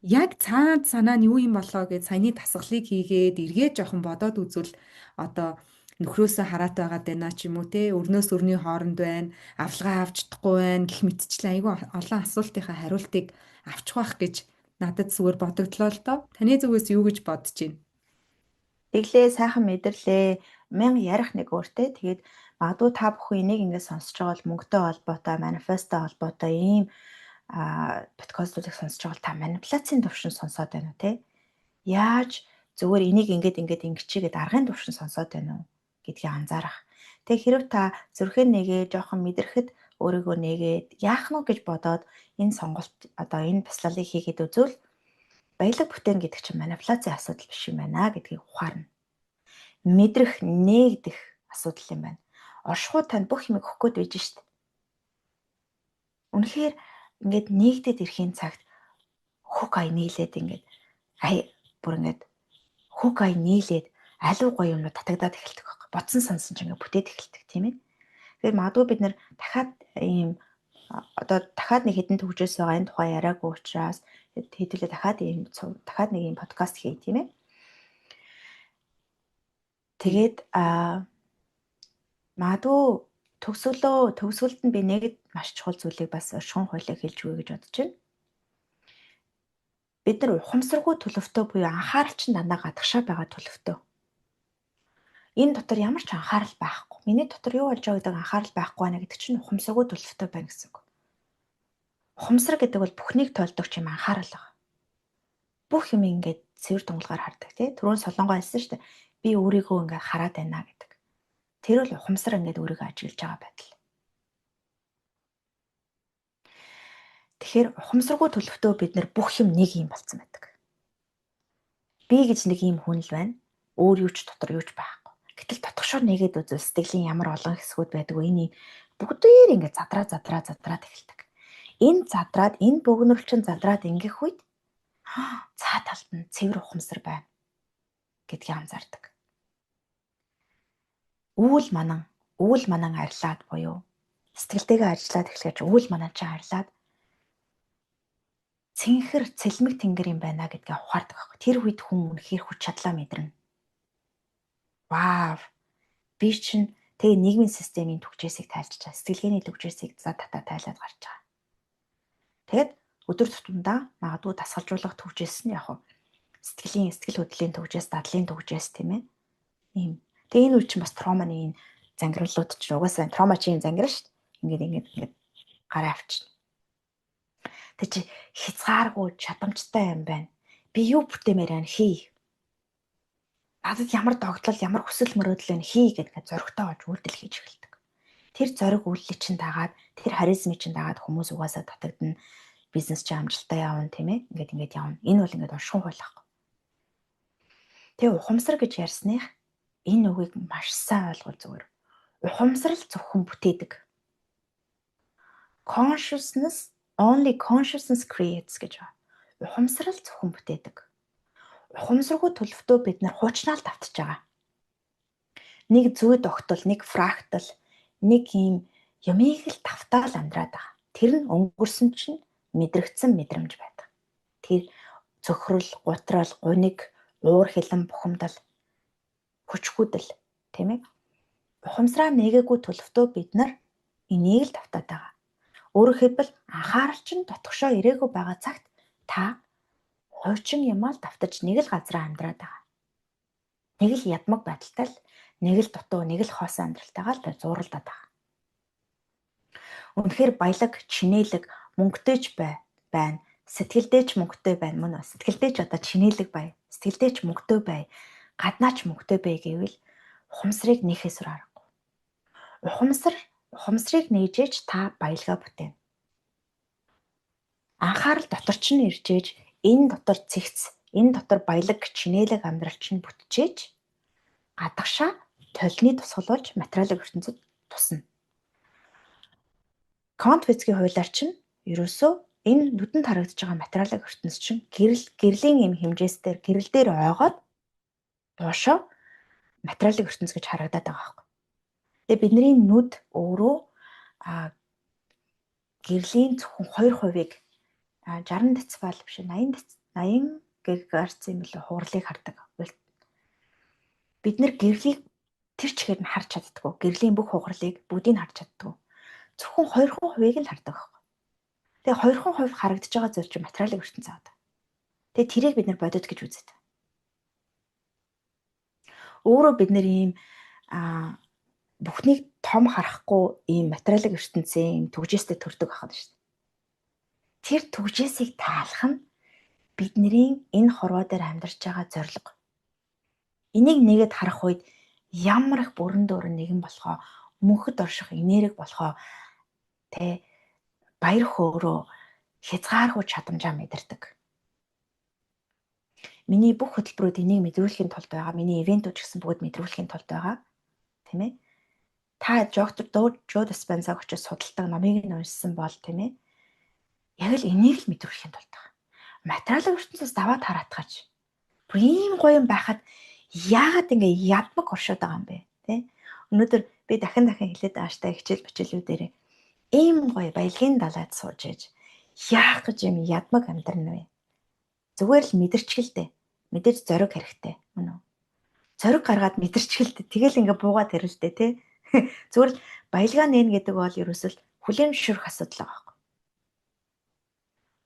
Speaker 1: яг цаад санаа нь юу юм болоо гэж саяны дасгалыг хийгээд эргээд жоохон бодоод үзвэл одоо нөхрөөсөө хараат байгаад байна ч юм уу те өрнөөс өрний хооронд байна авалгаа авч чадахгүй байна гэх мэтчлэн айгүй олон асуултынхаа хариултыг авчих байх гэж надад зүгээр бодогдлоо л доо. Таны зүгээс юу гэж бодож байна?
Speaker 2: Тэглээ сайхан мэдэрлээ. Мянга ярих нэг өөртэй. Тэгээд магадгүй та бүхэн энийг ингээд сонсож байгаа бол мөнгөтэй холбоотой, манифестой холбоотой ийм подкастуудыг сонсож байгаа бол та манипуляцийн төвшин сонсоод байна уу те? Яаж зүгээр энийг ингээд ингэчигээд аргын төвшин сонсоод байна уу гэдгийг анзаарах. Тэгээ хэрв та зүрхээ нэгээ жоохон мэдрэхэд өөрийгөө нэгээд яах нь гэж бодоод энэ сонголт одоо энэ бяцлалыг хийгээд үзвэл баялаг бүтээн гэдэг чинь манипуляцийн асуудал биш юм байна гэдгийг ухаарна. Мэдрэх, нээгдэх асуудал юм байна. Оршихуй танд бүх юмыг өгөх гээд байж штт. Үнэхээр ингээд нээгдээд ирэхин цагт хөг ай нийлээд ингээд бүр ингээд хөг ай нийлээд аливаа гоё юмнууд татагдаад эхэлдэг байхгүй. Бодсон сансан ч ингээд бүтээд эхэлдэг тийм ээ. Тэгэхээр магадгүй бид нэр дахиад нэг хэдэн төгжөөс байгаа энэ тухай яриаггүй учраас хэдүүлээ дахиад нэг юм подкаст хий тийм ээ. Тэгээд магадгүй төгсгөлд нь би нэг маш чухал зүйлийг бас оршихуй хуулийг хэлж өгье гэж бодож байна. Бид нар ухамсаргүй төлөвтэй буюу анхаарал чинь дандаа гадагшаа байгаа төлөвтэй. Энэ дотор ямар ч анхаарал байхгүй. Миний дотор юу болж байгаа гэдэг анхаарал байхгүй байна гэдэг чинь ухамсаргүй төлөвтэй байна гэсэн үг. Ухамсар гэдэг бол бүхнийг тойлдог юм анхаарал байгаа. Бүх юм ингээд цэвэр тунгалгаар хардаг тий. Түрүүн солонгоо хэлсэн шүү дээ. Би өөрийгөө ингээд хараад байна гэдэг. Тэр бол ухамсар ингээд өөрийгөө ажиглаж байгаа байдал. Тэгэхээр ухамсаргүй төлөвтөө бид нар бүх юм нэг юм болцсон байдаг. Би гэж нэг юм хүн л байна. Өөр юу ч дотор юу ч байхгүй. Гэтэл дотгошоор нэгээд үзвэл сэтгэлийн ямар олон хэсгүүд байдаг вэ? Энэ бүгдээр ингээд задраад эхэлдэг. Энэ задраад энэ бөгнөлчин задраад ингэх үед цаа талд нь цэвэр ухамсар байна гэдгийг анзаардаг. Үүл манан арилаад буюу Сэтгэлтэйгээ ажиллаад эхлэж үйл манаа чи харлаад цэнхэр цэлмэг тэнгэр юм байна гэдгээ ухаардаг байхгүй. Тэр үед хүн үнэхээр хүч чадлаа мэдэрнэ. Вау. Би чинь тэгээ нийгмийн системийн түгжээсийг тайлж байгаа. Сэтгэлгээний түгжээсийг за татаа тайлаад гарч байгаа. Тэгэд өдөр тутамдаа магадгүй дасгалжуулах түгжээс нь яг сэтгэл хөдлөлийн түгжээс, дадлын түгжээс тийм ээ. Ийм. Тэгээ энэ үе чинь бас трауманы энэ зангирлууд чинь угаасаа траума чинь зангир шүү дээ. Ингээд гараа авчна. Тэг чи хязгааргүй чадамжтай юм байна. Би юу бүтээмээр байна хий. Надад ямар догтлол, ямар хүсэл мөрөөдөл байна хий гэдгээ зоригтой болж үйлдэл хийж эхэлдэг. Тэр зориг үйлдэл чинь дагаад, тэр харизмыг чинь дагаад хүмүүс угаасаа татагдана. Бизнес чинь амжилттай явна тийм ээ. Ингээд явна. Энэ бол ингээд оршихуй байхгүй. Тэгээ ухамсар гэж ярьсных энэ үгийг маш сайн ойлгол зүгээр. Ухамсар л зөвхөн бүтээдэг. Only consciousness creates гэж байна. Ухамсар л зөвхөн бүтээдэг. Ухамсаргүй төлөвтөө бид нар хуучнаал давтаж байгаа. Нэг зүй тогтол, нэг фрактал, нэг юм юмыг л тавтаал амьдраад байгаа. Тэр нь өнгөрсөн чинь мэдрэгдсэн мэдрэмж байдаг. Тэр цөхрөл, гутрал, гуниг, уур хилэн, бухимдал, хүчгүүдэл, тийм ээ. Ухамсараа нээгээгүй төлөвтөө бид нар энийг л давтаад байгаа. Өөрөөр хэлбэл анхаарал чинь дотгошоо ирээгүй байгаа цагт та хуучин юмаа л давтаж нэг л газар амьдраад байгаа. Нэг л ядмаг байдалтай л, нэг л дутуу, нэг л хоосон амьдралтайгаа л зууралдаад байгаа. Үнэхээр баялаг, чинээлэг, мөнгөтэйч байна. Сэтгэлдээч мөнгөтэй байна мөн үү? Сэтгэлдээч одоо чинээлэг бай. Сэтгэлдээч мөнгөтэй бай. Гаднаач мөнгөтэй бай гэвэл ухамсарыг нээхээс аргагүй. Ухамсарыг нээжээж та баялгаа бүтээн. Анхаарал дотор ч нь иржээж энэ дотор цэгц, энэ дотор баялаг, чинээлэг амьдрал чинь бүтчихээж гадагшаа толны тусгалуулж материалын ертөнцид тусна. Кант физикийн хуулиар чинь ерөөсөө энэ нүдэнд харагдаж байгаа материалын ертөнц чинь гэрлийн юм хэмжээсээр гэрэл дээр ойгоод доошоо материалын ертөнц гэж харагдаад байгаа байхгүй. Тэгээ бидний нүд өөрөө гэрлийн зөвхөн 2%-ийг 60 децибел биш 80 гигагерц юм л хурлыг хардаг. Бид нэр гэрлийг тэр чигээр нь харж чаддгүй. Гэрлийн бүх хугарлыг бүгдийг харж чаддгүй. Зөвхөн 2% л хардаг байхгүй. Тэгээ 2% харагдаж байгаа зүйл чинь материалын ертөнц аваад. Тэгээ тэрийг бид нар бодит гэж үздэг. Өөрөө бид нэр ийм бүхнийг том харахгүй ийм материалын ертөнцийн түгжээстэй төрдөг байхад шүү дээ. Тэр түгжээсийг таалах нь бидний энэ хорвоо дээр амьдарч байгаа зорилго. Энийг нэгэд харах үед ямар их бүрэн дүүрэн нэгэн болохоо, мөнхөд орших энерги болохоо баяр хөөрөө хязгааргүй чадамжаа мэдэрдэг. Миний бүх хөтөлбөрүүд энийг мэдрүүлэхийн тулд байгаа. Миний ивентүүд ч гэсэн бүгд мэдрүүлэхийн тулд байгаа. Тийм ээ. Та доктор Жо Диспензаг очиж судалдаг номыг нь уншсан бол тийм ээ. Яг л энийг л мэдрүүлэхийн тулд байгаа. Материалын ертөнцөөс даваад хараатгаач. Бүр ийм гоё юм байхад яагаад ингэ ядмаг оршоод байгаа юм бэ? Тэ? Өнөөдөр би дахин хэлээд ааштай хичээл бичээлүүдээр ийм гоё баялагын далайд сууж ээж яах гэж юм ядмаг амьдрна вэ? Зүгээр л мэдэрчгэлтэй. Мэдээж зориг хэрэгтэй. Мөн үү? Зориг гаргаад мэдэрчгэлтэй. Тэгэл ингэ буугаад ирэлтэй тий. Зүгээр л баялгаа нээн гэдэг бол ерөөсөл хүлээмжшүрэх асуудал байгаа.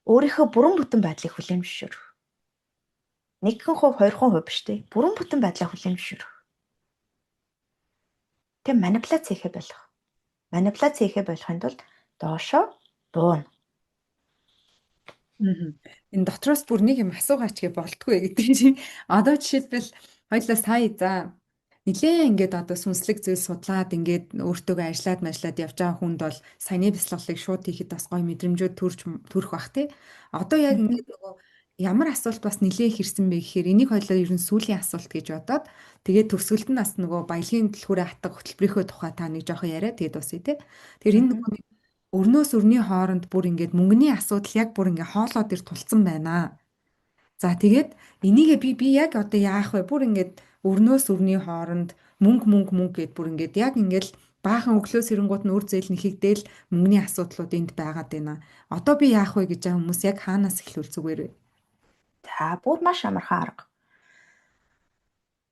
Speaker 2: Өөрийнхөө бүрэн бүтэн байдлыг хүлээмжшүрэх. 1%, 2% биш тий. Бүрэн бүтэн байдлаа хүлээмжшүрэх. Тэг манипуляц хийхэ болох. Манипуляц хийхэ болохын тулд доошоо бууна.
Speaker 1: Энэ дотроос бүр нэг юм асуугаач гэ болтгүй гэдэг чинь одоо жишээлбэл хоёлаа сая за нилээ ингээд одоо сүнслэг зүйл судлаад ингээд өөртөөгөө ажиллаад явж байгаа хүнд бол саяны бяцлаглалыг шууд хийхэд бас гоё мэдрэмжүүд төрөх бах тий. Одоо яг ингээд нөгөө ямар асуулт бас нилээ хэрсэн бэ гэхээр энийг хоёлаа ер нь сүүлийн асуулт гэж бодоод тэгээд төгсгөлд нь бас нөгөө баялагын түлхүүрээ хатах хөтөлбөрийнхөө тухай та нэг жоохон яриа тэгээд усъя тий. Тэгэхээр энэ нөгөө өрнөөс өрний хооронд бүр ингээд мөнгөний асуудал яг бүр ингээд хоолоод ир тулцсан байна. За тэгээд энийгээ би яг одоо яах вэ? Бүр ингээд өрнөөс өрний хооронд мөнгө гэд бүр ингээд яг ингээд Баахан өглөөс ирэнгуут нь үр зээл нэхэгдээл мөнгөний асуудлууд энд байгаад байна. Одоо би яах вэ гэж байгаа хүмүүс яг хаанаас эхлүүл зүгээр вэ?
Speaker 2: За бүр маш амархан арга.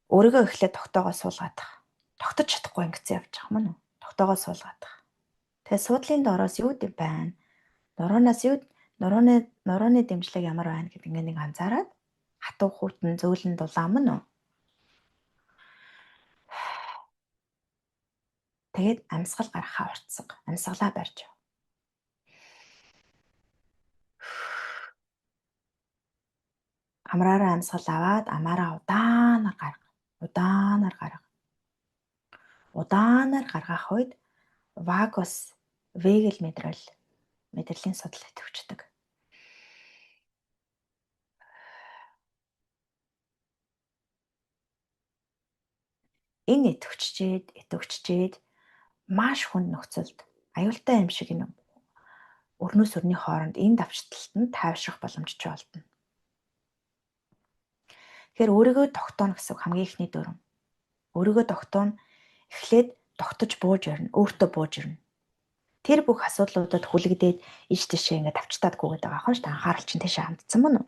Speaker 2: Өөрийгөө эхлээд тогтоогоо суулгаадах. Тогтож чадахгүй ингэсэн явж байгаа мөн үү? Тогтоогоо суулгаадах. Тэгээ суудлын доороос юу гэв байна? Нуруунаас юу нурууны дэмжлэг ямар байна гэдэг ингээ нэг анзаараад хатуу хүйтэн зөөлөн дулаан мөн үү? Тэгээд амьсгал гаргахаа уртсаг. Амьсгалаа барьж яв. Амраараа амьсгал аваад амаараа удаанаар гарга. Удаанаар гарга. Удаанаар гаргах үед вагус вегел мэдрэлийн судал идэвхждэг. Энэ идэвхжээд маш хүнд нөхцөлд аюултай юм шиг энэ өрнөөс өрний хооронд энэ давчталтанд тайвшрах боломжтой олдно. Тэгэхээр өөрийгөө тогтооно гэсэн хамгийн ихний дүрм. Өөрийгөө тогтооно эхлээд тогтож бууж ирнэ, өөртөө бууж ирнэ. Тэр бүх асуудлуудад хүлэгдээд иш тишээ ингээд давчтаадгүй гэдэг байгаа хөөш. Анхаарал чинь тийшээ хандсан мөн үү?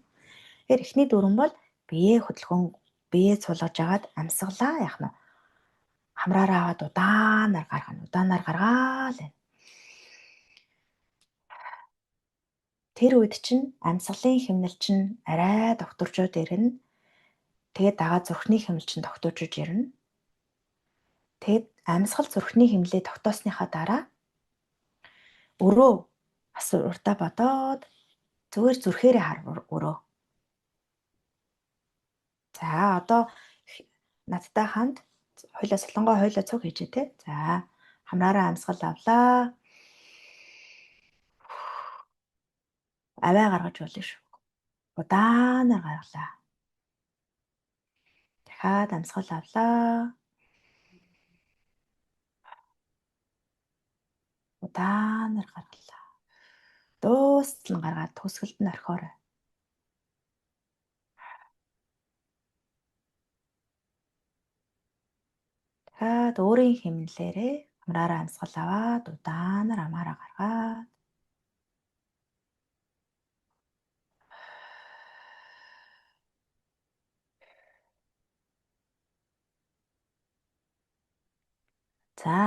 Speaker 2: Тэгэхээр эхний дүрм бол биеэ хөдөлгөөн биеэ сулгаж агаад амьсгалаа яах нь хамраараа аваад удаанаар гаргана. Удаанаар гаргаал байна. Тэр үед чинь амьсгалын хэмнэл чинь арай докторжоод ирнэ. Тэгээд дагаад зүрхний хэмнэл чинь тогтоожж ирнэ. Тэгэд амьсгал зүрхний хэмнэлээ тогтоосныхаа дараа өрөө асууртаа бодоод зүгээр зүрхээрээ хар өрөө. За одоо надтай хамт хойлоо солонгоо хойлоо цуг хийжээ те. За хамраараа амьсгал авлаа. Аваа гаргаж болно шүү. Удаанаар гаргалаа. Дахиад амьсгал авлаа. Удаанаар гаргалаа. Дуустал нь гаргаад төсгөлд нь орхиорой. Дахиад өөрийн хэмнэлээрээ хамраараа амьсгал аваад удаанаар амаараа гаргаад за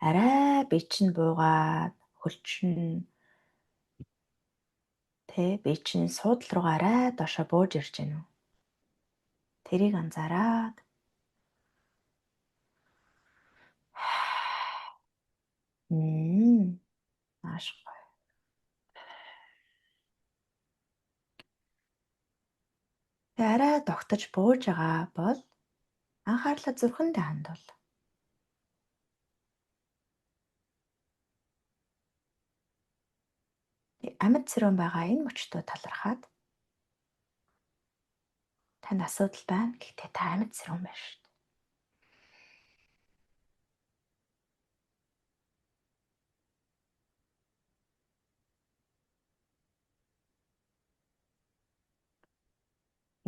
Speaker 2: арай бие чинь буугаад хөлчин тэ бие чинь суудлал руугаа арай доошо бууж ирж байна уу? Тэрийг анзаараад маш гоё. Тэ арай тогтож бууж байгаа бол анхаарлаа зүрхэндээ хандуул. Амьд сэрүүн байгаа энэ мөчтөө талархаад танд асуудал байна. Гэхдээ та амьд сэрүүн байна шүү дээ.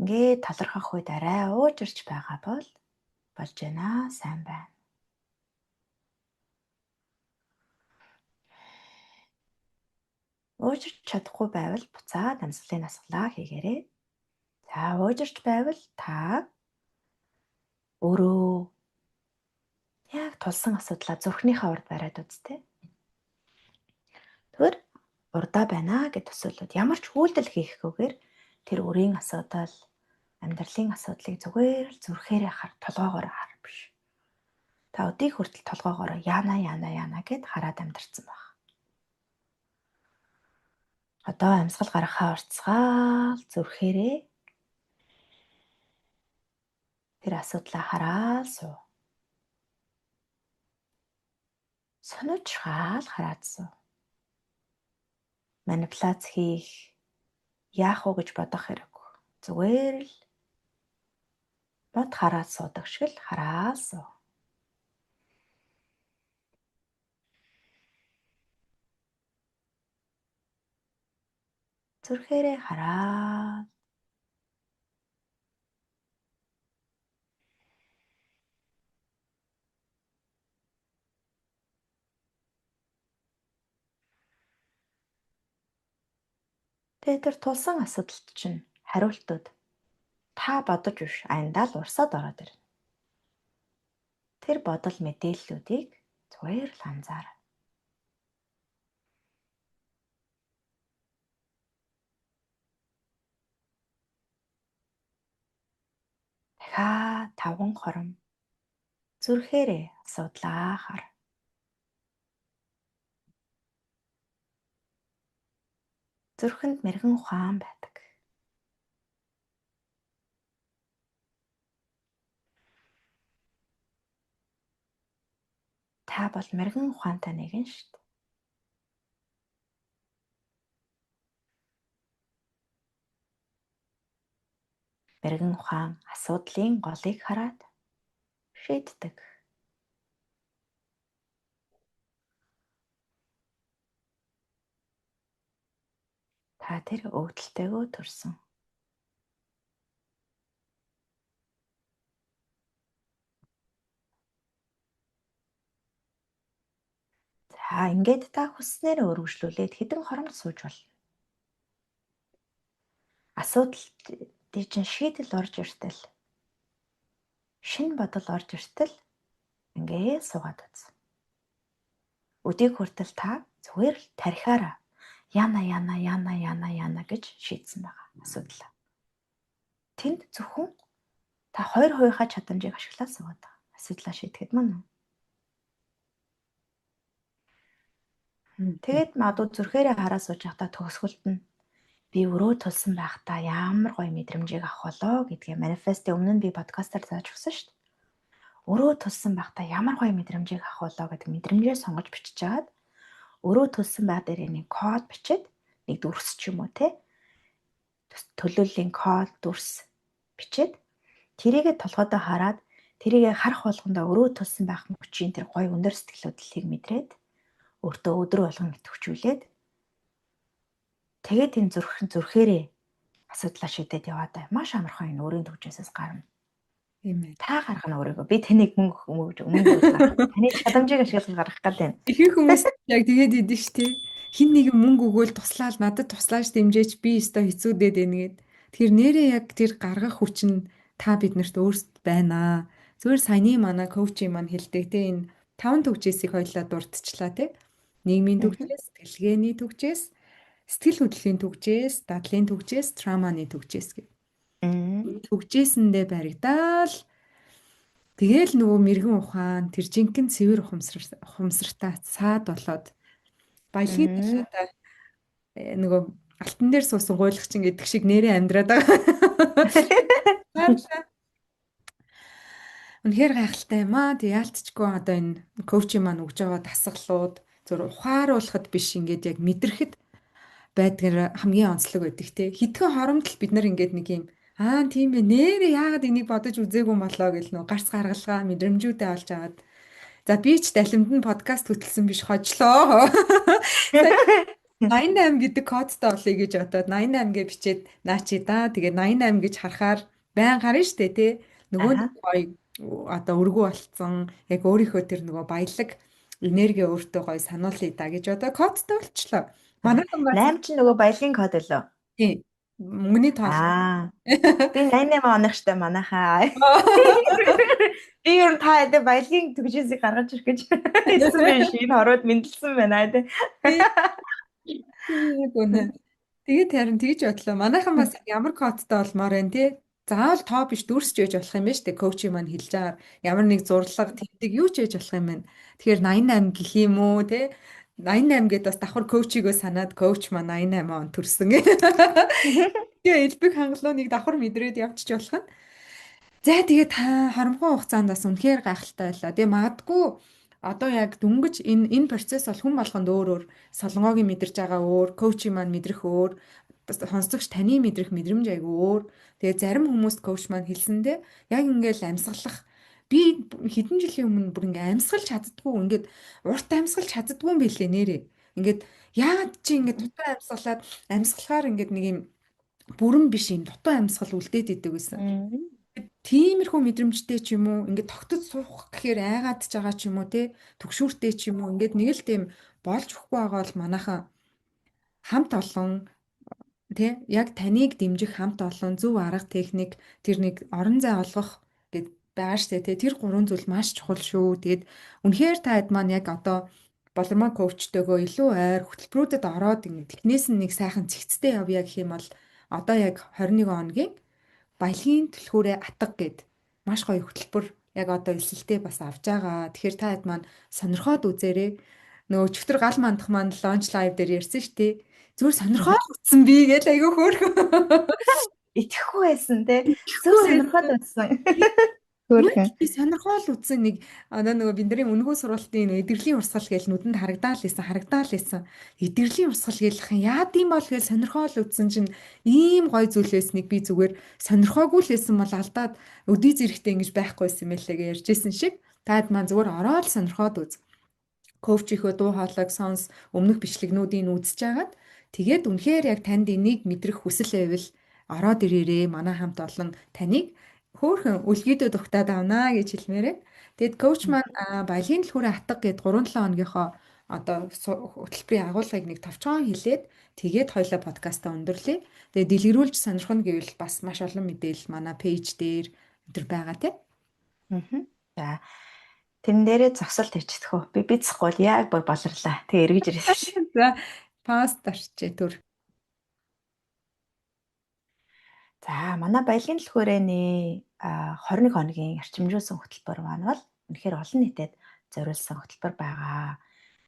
Speaker 2: Ингээд талархах үед арай уужирч байгаа бол болж байна. Сайн байна. Уужирч чадахгүй байвал буцаад амьсгалын асгалаа хийгээрэй. За уужирч байвал та өөрөө яг тулсан асуудлаа зүрхнийхээ урд бариад үзтээ. Тэгвэр урдаа байна гэж төсөөлөд ямар ч үйлдэл хийхгүйгээр тэр өрийн асуудал, амьдралын асуудлыг зүгээр л зүрхээрээ толгоогоор хар биш. Та өдийг хүртэл толгоогоор яана гэд хараад амьдарсан баг. Одоо амьсгал гаргахаа уртсгаал зүрхээрээ тэр асуудлаа хараад суу. Сонирчгаал хараад суу. Манипуляц хийх яах уу гэж бодох хэрэггүй. Зүгээр л бод хараад суудаг шиг л хараад суу. Зүрхээрээ хараад Тэгээ тэр тулсан асуудалт чинь хариултууд та бодож биш аяндаа л урсаад ороод ирнэ. Тэр бодол мэдээллүүдийг зүгээр л анзаараа. Дахиад 5 хором зүрхээрээ асуудлаа хар. Зүрхэнд мэрэгэн ухаан байдаг. Та бол мэрэгэн ухаантай нэгэн шүү дээ. Мэрэгэн ухаан асуудлын голыг хараад шийддэг. Та тэр өвдөлтэйгөө төрсөн. За ингээд та хүсснээр өргөжлүүлээд хэдэн хоромт сууж болно. Асуудал чинь шийдэл орж иртэл, шинэ бодол орж иртэл ингээд суугаад үз. Өдийг хүртэл та зүгээр л тархиараа яна гэж шийдсэн байгаа асуудал. Тэнд зөвхөн та 2% чадамжийг ашиглаад суугаад байгаа. Асуудлаа шийдэхэд мөн. Тэгээд магадгүй зүрхээрээ хараа сууж байхдаа төгсгөлд нь би өрөө тулсан байхдаа ямар гоё мэдрэмжийг авах болоо гэдгээ манифестийн өмнө нь би подкастаар зааж өгсөн шүү дээ. Өрөө тулсан байхдаа ямар гоё мэдрэмжийг авах болоо гэдэг мэдрэмжээ сонгож бичиж чаад өрөө тулсан байх дээр нэг код бичээд нэг дүрс ч юм уу те төлөөллийн код дүрс бичээд тэрийгэ толгойдоо хараад тэрийгэ харах болгондоо өрөө тулсан байх мөчийн тэр гоё өндөр сэтгэл хөдлөлийг мэдрээд өөртөө өдөр болгон итгэвчүүлээд тэгээд энэ зүрхээрээ асуудлаа шийдээд яваад маш амархан энэ өөрийн төвчөөсөөс гарна. Та гаргана өөрийгөө. Би таныг мөнгө таны чадамжийг ашиглаж гаргах гэдэг.
Speaker 1: Ихэнх хүмүүс яг тэгээд идэв ш тий. Хин нэгэн мөнгө өгөөл туслаад надад туслааж дэмжээч би өстой хэцүүдээд байна гэд. Тэр нэрээ яг тэр гаргах хүч нь та биднэрт өөрсд байна. Зүгээр саяны манай коучийн маань хэлдэг тий энэ 5 төвчээсийг хоёлаа дурдчихлаа тий. Нийгмийн төвчээс, сэтгэлгээний төвчээс, сэтгэл хөдлөлийн төвчээс, дадлын төвчээс, травманы төвчээс гэх. Төвчээсэндээ баригдаал тэгэл нөгөө мэрэгэн ухаан тэр жинхэнэ цэвэр ухамсартай цаад болоод баялагын талаатаа нөгөө алтан дээр суусан гуйлагчин гэдэг шиг нэрээ амьдраад байгаа. Үнэхээр гайхалтай юм аа. Тэг яалтчгүй одоо энэ коучийн маань өгж байгаа дасгалууд зөв ухааруулахад биш ингээд яг мэдрэхэд байдгаар хамгийн онцлог байдаг те. Хитгэн хоромдол бид нар ингээд нэг юм тийм бэ нэрээ яагаад энийг бодож үзээгүй болоо гэл нөө гарц гаргалгаа мэдрэмжүүдээ олж аваад за би ч далимд нь подкаст хөтэлсэн биш хожлоо. 88 гэдэг кодтой олъё гэж бодоод 88 гээ бичээд наачи да. Тэгээд 88 гэж харахаар байн гарна штэ тий. Нөгөө нэг гоё одоо өргөө болцсон яг өөрийнхөө тэр нөгөө баялаг энерги өөртөө гоё сануулъя да гэж одоо кодтой болчлоо. Манайхан
Speaker 2: 8 ч нөгөө баялагын код өлөө.
Speaker 1: Тий. Мөнгөний тоол.
Speaker 2: Би 88 оных штэ манайхаа. Би ер нь та хэдэ баялагын төгжөөсийг гаргаж ирэх гэж хэлсэн байх шиг хорууд мэдлсэн байна тий.
Speaker 1: Тэгээд харин тэгж бодлоо. Манайхан бас ямар кодтой болмоор байна тий. Заавал тоо биш дүрсч ээж болох юм байна шүү дээ. Коучи маань хэлж байгаа ямар нэг зурлага тэмдэг юу ч ээж болох юм байна. Тэгэхээр 88 гэх юм уу тий. 88 гэдээ бас давхар коучигөө санаад коуч маань 88 он төрсөн гэдэг. Тэгээ элбэг хангалууныг давхар мэдрээд явчих болох нь. За тэгээд хоромхон хугацаанд бас үнэхээр гайхалтай байлаа. Тэгээ магадгүй одоо яг дүнгэж энэ процесс бол хүн болгонд өөр өөр солонгогийн мэдэрч байгаа өөр, коучи маань мэдрэх өөр, сонсогч таны мэдрэх мэдрэмж айгүй өөр. Тэгээ зарим хүмүүст коуч маань хэлсэндээ яг ингээл амьсгалах би хэдэн жилийн өмнө бүр ингээ амьсгалж чаддгүй ингээд урт амьсгалж чаддгүй юм билээ нэрээ. Ингээд яагаад чи ингээд дутуу амьсгалаад амьсгалахаар ингээд нэг юм бүрэн биш юм дутуу амьсгал үлдээд идэг гэсэн. Тиймэрхүү мэдрэмжтэй ч юм уу ингээд тогтож суух гэхээр айгаад ч байгаа ч юм уу те төгшүүртэй ч юм уу ингээд нэг л тийм болж өгөхгүй байгаа бол манайхан хамт олон Тэ яг таныг дэмжих хамт олон зөв арга техник тэр нэг орон зай олгох гэд байгаа штэ тэ тэр гурван зүйл маш чухал шүү. Тэгээд үнэхээр таад маань яг одоо болормоо коучтойгоо илүү ойр хөтөлбөрүүдэд ороод ингэ технээс нь нэг сайхан цэгцтэй явъя гэх юм бол одоо яг 21 оногийн баялагын түлхүүрээ атга гэд маш гоё хөтөлбөр яг одоо элсэлтэй бас авч байгаа. Тэгэхээр та хэд маань сонирхоод үзээрэй. Нөгөө өчигдөр гал мандах маань лонч лайв дээр ярьсан шүү дээ. Зүгээр сонирхоод үзсэн би гэж айгүй хөөрхөн.
Speaker 2: Итгэхгүй байсан те. Зөв
Speaker 1: Итгэхгүй
Speaker 2: сонирхоод
Speaker 1: байсан.
Speaker 2: байсан.
Speaker 1: Яг
Speaker 2: Хөөрхөн.
Speaker 1: би сонирхол үзсэн нэг одоо нөгөө бидний үнэхүү сургалтын эдгэрлийн урсгал гэж нүдэнд харагдаал байсан. Эдгэрлийн урсгал гэлэх юм яад юм бол гэж сонирхол үзсэн чинь ийм гоё зүйл байсныг би зүгээр сонирхоогүй л байсан бол алдаад өдий зэрэгтэй ингэж байхгүйсэн мэлээ гэж ярьжсэн шиг таад маань зүгээр ороод сонирхоод үз. Коучийнхөө дуу хоолойг сонс, өмнөх бичлэгнүүдийг үзэж агаад тэгээд үнэхээр яг танд энийг мэдрэх хүсэл байвал ороод ирээрээ манай хамт олон таныг хөөхөн үлгийдөө дугтаад авнаа гэж хэлмээрээ. Тэгэд коуч маань баялагын түлхүүрээ атга гэд 3-7 хоногийнхоо одоо хөтөлбөрийн агуулгыг нэг товчхон хэлээд тэгээд хоёлаа подкастаа өндөрлөө. Тэгээд дэлгэрүүлж сонирхно гэвэл бас маш олон мэдээлэл манай пэйж дээр өдр байгаа тийм.
Speaker 2: За тэрэн дээрээ зогсолт хийчихдэг хөө. Би бицэхгүй бол яг болрлаа. Тэгээ эргэж ирсэн шээ.
Speaker 1: За паст арчээ төр.
Speaker 2: За манай баялагын түлхүүрээний 21 хоногийн арчимжуулсан хөтөлбөр маань бол үнэхээр олон нийтэд зориулсан хөтөлбөр байгаа.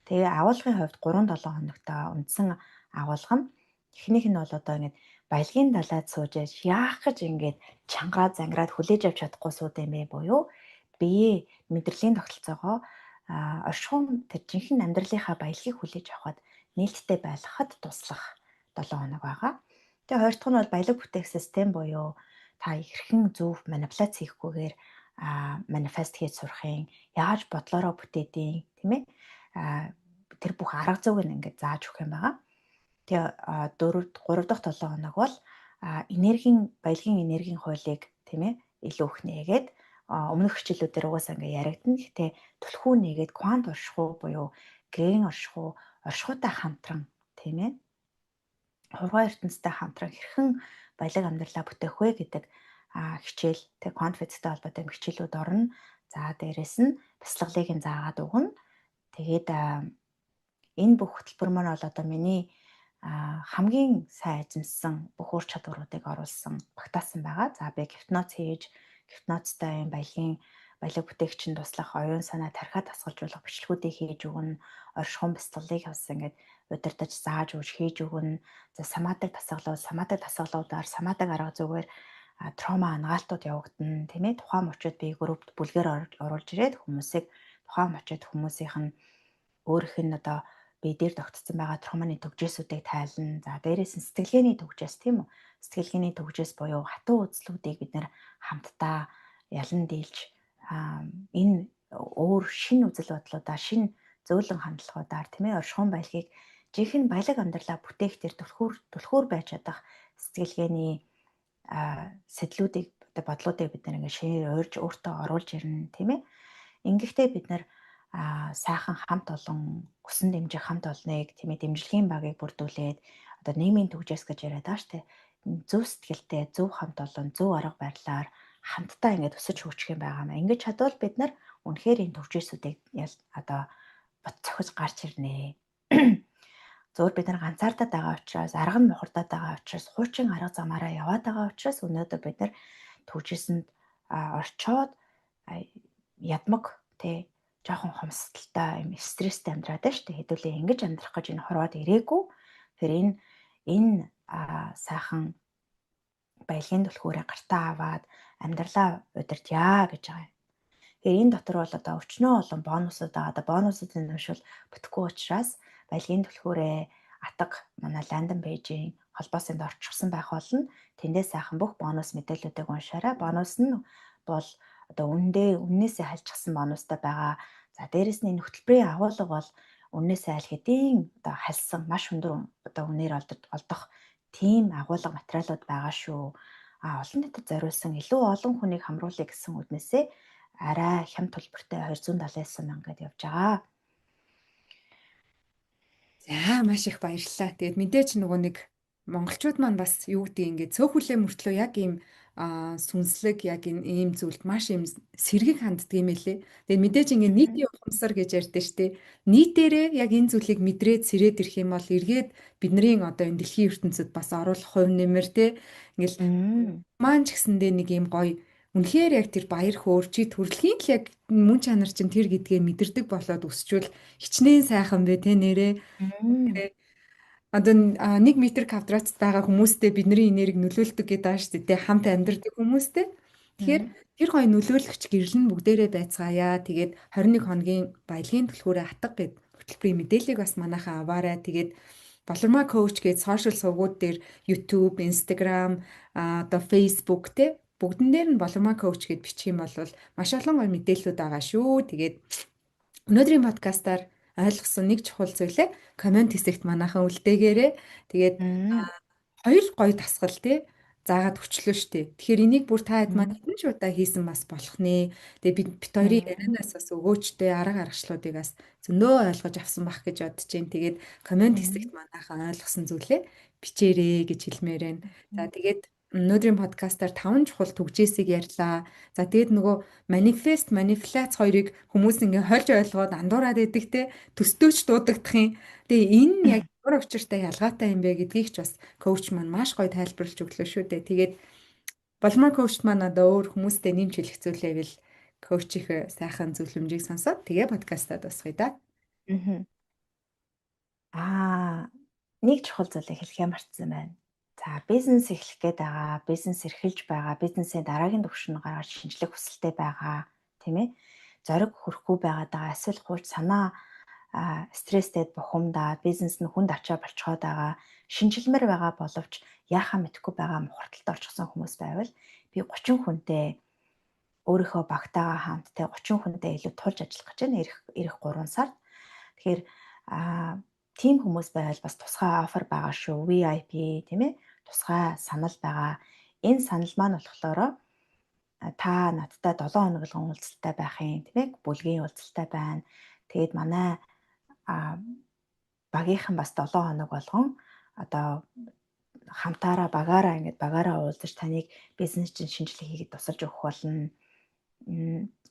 Speaker 2: Тэгээ агуулгын хувьд 3-7 хоногтой үндсэн агуулга нь эхнийх нь бол одоо ингээд баялагын далайд сууж яах гэж ингээд чангараад зангираад хүлээж авч чадахгүй сууд юм бэ буюу биеэ мэдрэлийн тогтолцоогоо оршихуун тэр жинхэнэ амьдралынхаа баялагийг хүлээж авахад нээлттэй байлгахад туслах 7 хоног байгаа. Тэгээ хоёр дахь нь бол баялаг бүтээх систем буюу та хэрхэн зөв манипуляц хийхгүйгээр манифест хийж сурахын яаж бодлороо бүтээдیں тийм ээ тэр бүх арга зүйг ингээд зааж өгөх юм байгаа. Тэгээ 3 дахь 7 хоног бол баялагын энергийн хуулийг тийм ээ илүү их нээгээд өмнөх хичээлүүдээр угаасаа ингээд яригдана. Гэхдээ түлхүү нээгээд квант оршихуй буюу грейн оршихуйтай хамтран тийм ээ хургай ертөнцтэй хамтран хэрхэн баялаг амьдралаа бүтээх вэ гэдэг хичээл тэг квант физиктэй холбоотой хичээлүүд орно. За дээрэс нь бяцлаглыг нь заагаад өгнө. Тэгээд энэ бүх хөтөлбөр маань бол одоо миний хамгийн сайн эзэмссэн бүх ур чадваруудыг оруулсан багтаасан байгаа. За би гипноз хийж, гипнозтай юм баялаг бүтээгчийн туслах, оюун санаа тархиад тасгалжуулах бичлэгүүдийг хийж өгнө. Оршихуун бяцлаглыг бас ингээд удирдах зааж өгч хийж өгнө. За самаадаг тасгалуудаар самаадаг арга зүгээр трома ангаалтууд явагдана тийм ээ тухайн мөчөд би группт бүлгээр оруулж ирээд хүмүүсийг тухайн мөчөд хүмүүсийнх нь өөрийнх нь одоо бие дээр тогтцсон байгаа троманы төгжээсүүдийг тайлна. За дээрээс нь сэтгэлгээний төгжээс тийм үү? Сэтгэлгээний төгжээс буюу хатуу үзлүүдийг бид нэр хамтдаа ялан дийлж энэ өөр шин үзэл бодлуудаа шин зөөлөн хандлагуудаар тийм ээ оршихуун баялагийг жинхэнэ баялаг амьдралаа бүтээх тэр түлхүүр байж чадах сэтгэлгээний сэтлүүдийг бодлуудыг бид нэр ингээд шинээр ойрж өөртөө оруулж ирнэ тийм ээ. Ингэхдээ бид нэр сайхан хамт олон хүсэн дэмжих хамт олныг тийм ээ дэмжлэгийн багийг бүрдүүлээд одоо нийгмийн төгжөөс гэж яриад байгаа штэ. Зөв сэтгэлтэй, зөв хамт олон, зөв арга барилаар хамтдаа ингээд өсөж хөгжих юм байгаа маа. Ингэж чадвал бид нар үнэхээр энэ төгжөөсүүдийг одоо бот цохиж гарч ирнэ. Зөвөр бид нар ганцаардаад байгаа учраас, арга нь мухардаад байгаа учраас, хуучин арга замаараа яваад байгаа учраас өнөөдөр бид нар төгжөөсөнд орчоод ядмаг тий жоохон хомсдолтой юм стресстэй амьдраад байна шүү дээ. Хэдүүлээ ингэж амьдрах гэж энэ хорвоод ирээгүй. Тэр энэ сайхан баялагын түлхүүрээ гартаа аваад амьдралаа удирдъя гэж байгаа юм. Тэгэхээр энэ дотор бол одоо өчнөө олон бонусууд байгаа. Одоо бонусуудын зөвшөл бүтэхгүй учраас баялагын түлхүүрээ атга манай ландинг пэйжийн холбоосын орчихсон байх болно. Тэндээс сайхан бүх бонус мэдээллүүдийг уншаарай. Бонус нь бол одоо үннээсээ хальчихсан бонустай байгаа. За дээрэс нь энэ хөтөлбөрийн агуулга бол үннээсээ аль хэдийн одоо хальсан маш өндөр одоо үнээр олдох тийм агуулга материалууд байгаа шүү. Олон нийтэд зориулсан илүү олон хүнийг хамруулъя гэсэн үднээсээ арай хямд төлбөртэй 279 мянга гэдээ явж байгаа.
Speaker 1: За маш их баярлалаа. Тэгээд мэдээч нөгөө нэг монголчууд маань бас юу гэдгийг ингээд цөөх хүлээ мөртлөө яг ийм сүнслэг яг ийм зүйлд маш ийм сэргийг ханддаг юм элэ. Тэгээ мэдээж ингээд
Speaker 2: Мгм.
Speaker 1: нийтийн ухамсар гэж ярьдээ штэ. Нийтээрээ яг энэ зүйлийг мэдрээд сэрээд ирэх юм бол эргээд бидний одоо энэ дэлхийн ертөнцид бас оруулах хувь нэмэр те ингээл
Speaker 2: Мм.
Speaker 1: маань ч гэсэндээ нэг ийм гоё үнэхээр яг тэр баяр хөөр чи төрөлхийн л яг мөн чанар чин тэр гэдгээ мэдэрдэг болоод өсчвөл хичнээн сайхан бэ те нэрээ.
Speaker 2: Мм.
Speaker 1: Одоо нэг метр квадрат байгаа хүмүүстэй бидний энерги нөлөөлдөг гэдэг ааш тий хамт амьдардаг хүмүүстэй. Тэгэхээр
Speaker 2: Мм.
Speaker 1: тэр гоё нөлөөлөгч гэрэл нь бүгдээрээ байцгаая. Тэгээд 21 хоногийн баялагын түлхүүрээ хатга гэд хөтөлбөрийн мэдээллийг бас манайхаа аваарай. Тэгээд Болормой коуч гэж сошиал сувгууд дээр YouTube, Instagram, одоо Facebook те бүгдэн дээр нь Болормой коуч гэд бичих юм бол маш олон гоё мэдээллүүд байгаа шүү. Тэгээд өнөөдрийн подкастаар ойлгосон нэг чухал зүйлээ комент хэсэгт манайхан үлдээгээрээ. Тэгээд
Speaker 2: Мм.
Speaker 1: хоёр гоё тасгал тий заагаад өчлөө штэ. Тэгэхээр энийг бүр та хэд маань
Speaker 2: Мм.
Speaker 1: хэдэн ч удаа хийсэн бас болох нэ. Тэгээ бид хоёрын
Speaker 2: Мм.
Speaker 1: ярианаас бас өгөөчтэй арга аргачлалуудыг бас зөндөө ойлгож авсан бах гэж бодож जैन. Тэгээд комент хэсэгт
Speaker 2: Мм.
Speaker 1: манайхан ойлгосон зүйлээ бичээрэй гэж хэлмээр байна. За
Speaker 2: Мм.
Speaker 1: тэгээд өнөөдрийн подкастаар 5 чухал түгжээсийг ярьлаа. За тэгээд нөгөө манифест, хоёрыг хүмүүс ингээ хольж ойлгоод андуураад идэг те төстөөч дуудагдах юм. Тэгээ энэ яг ямар учиртай ялгаатай юм бэ гэдгийг ч бас коуч маань маш гоё тайлбарлаж өглөө шүү дээ. Тэгээд болмоор коуч маань одоо өөр хүмүүстэй нэмж хэлэх зүйл байвал коучийн сайхан зөвлөмжийг сонсоод тэгээ подкастаа дуусгая да.
Speaker 2: Мгм. Аа, нэг чухал зүйлийг хэлхээ мартсан байна. За, бизнес эхлэх гээд байгаа, бизнес эрхэлж байгаа, бизнесийн дараагийн түвшинд гаргаж шинжлэх хүсэлтэй байгаа, тийм ээ? Зориг хүрэхгүй байгаад байгаа, эсвэл хууч санаа стресстэй бухимдаад бизнес нь хүнд ачаа болцоход байгаа, шинжилмээр байгаа боловч яахаа мэдэхгүй байгаа мухарталд орчихсон хүмүүс байвал би 30 хүнтэй өөрийнхөө багтаагаа хамт те 30 хүнтэй илүү тулж ажиллах гэж байна эх 3 сард. Тэгэхээр тийм хүмүүс байвал бас тусгай офер байгаа шүү. VIP тийм ээ. Тусгай санал байгаа. Энэ санал маань болохоор та надтай 7 хоног уулзалтай байх юм тийм ээ. Бүлгийн уулзалтай байна. Тэгээд манай а, багийнхан бас 7 хоног болгон одоо хамтаараа багаараа уулзаж таныг бизнес чинь шинжилгээ хийгээд тусалж өгөх болно.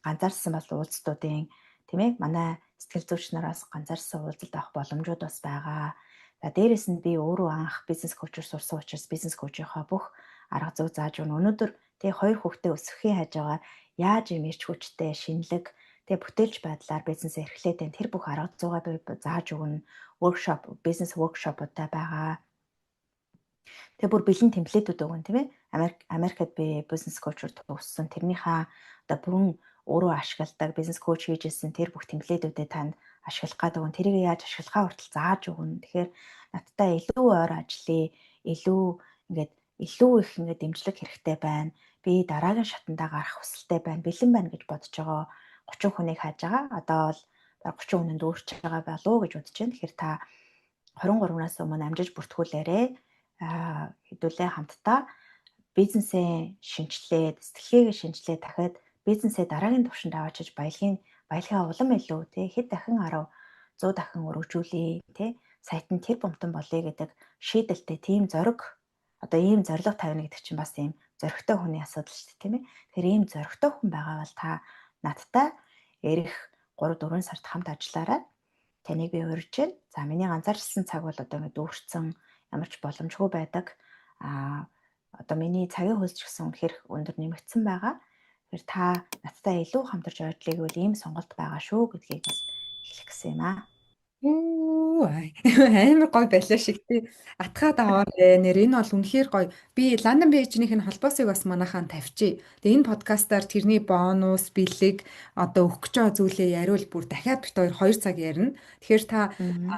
Speaker 2: Ганцаарсан бас уулзалтуудын тийм ээ манай сэтгэл зүйч нараас ганцаарсан уулзалт авах боломжууд бас байгаа. За дээрэс нь би өөрөө анх бизнес коучор сурсан учраас бизнес коучийнхаа бүх арга зүй зааж өгнө. Өнөөдөр тэгээ хоёр хүүхдээ өсгөхийн хажуугаар яаж юм эрч хүчтэй шинэлэг тэгээ бүтээлч байдлаар бизнес эрхлээд энэ тэр бүх арга зүйгаа би зааж өгнө. Бизнес воркшопуудтай байгаа. Тэгээ бүр бэлэн темплетүүд өгөн тийм ээ. Америкт би бизнес коучор төгссөн. Тэрнийхээ одоо бүрэн өөрөө ашигладаг бизнес коуч хийжсэн тэр бүх темплетүүдэд танд ашиглах гад өгөн. Тэрийг яаж ашиглахаа хүртэл зааж өгнө. Тэгэхээр надтай илүү ойр ажиллая. Илүү их ингээд дэмжлэг хэрэгтэй байна. Би дараагийн шатандаа гарах хүсэлтэй байна. Бэлэн байна гэж бодож байгаа 30 хүнийг хааж байгаа. Одоо бол 30 хүнд дүүрч байгаа болов уу гэж бодож байна. Тэгэхээр та 23-наас өмнө амжиж бүртгүүлээрэй. Хэдүүлээ хамтдаа бизнесээ шинжилээд, сэтгэлгээгээ шинжилээд дахиад бизнесээ дараагийн түвшинд аваачиж баялагаа улам илүү тий хэд дахин 10 100 дахин өргөжүүлээ тий сайт нь тэр бомтон болъё гэдэг шийдэлтэй тийм зориг одоо ийм зориг тавина гэдэг чинь бас ийм зоригтой хүний асуудал шүү дээ тийм ээ. Тэгэхээр ийм зоригтой хүн байгаа бол та надтай эх 3 4 сард хамт ажиллаарай. Таныг би урьж байна. За миний ганцаарчилсан цаг бол одоо ингэ дүүрсэн ямар ч боломжгүй байдаг. Одоо миний цагийн хөлс ч гэсэн үнэхээр өндөр нэмэгдсэн байгаа. Тэгэхээр та надтай илүү хамтарч ажиллах гэвэл ийм сонголт байгаа шүү гэдгийг бас хэлэх гэсэн юм аа.
Speaker 1: Амар гоё байлаа шиг тий. Атгаад аваарэ. Нэр энэ бол үнэхээр гоё. Би Лондон Бэйжнийх нь холбоосыг бас манайхаа тавьчих. Тэгээ энэ подкастаар тэрний бонус, бэлэг одоо өгөх гэж байгаа зүйлээ яриул бүр дахиад бит 2 цаг ярина. Тэгэхээр та
Speaker 2: Мгм.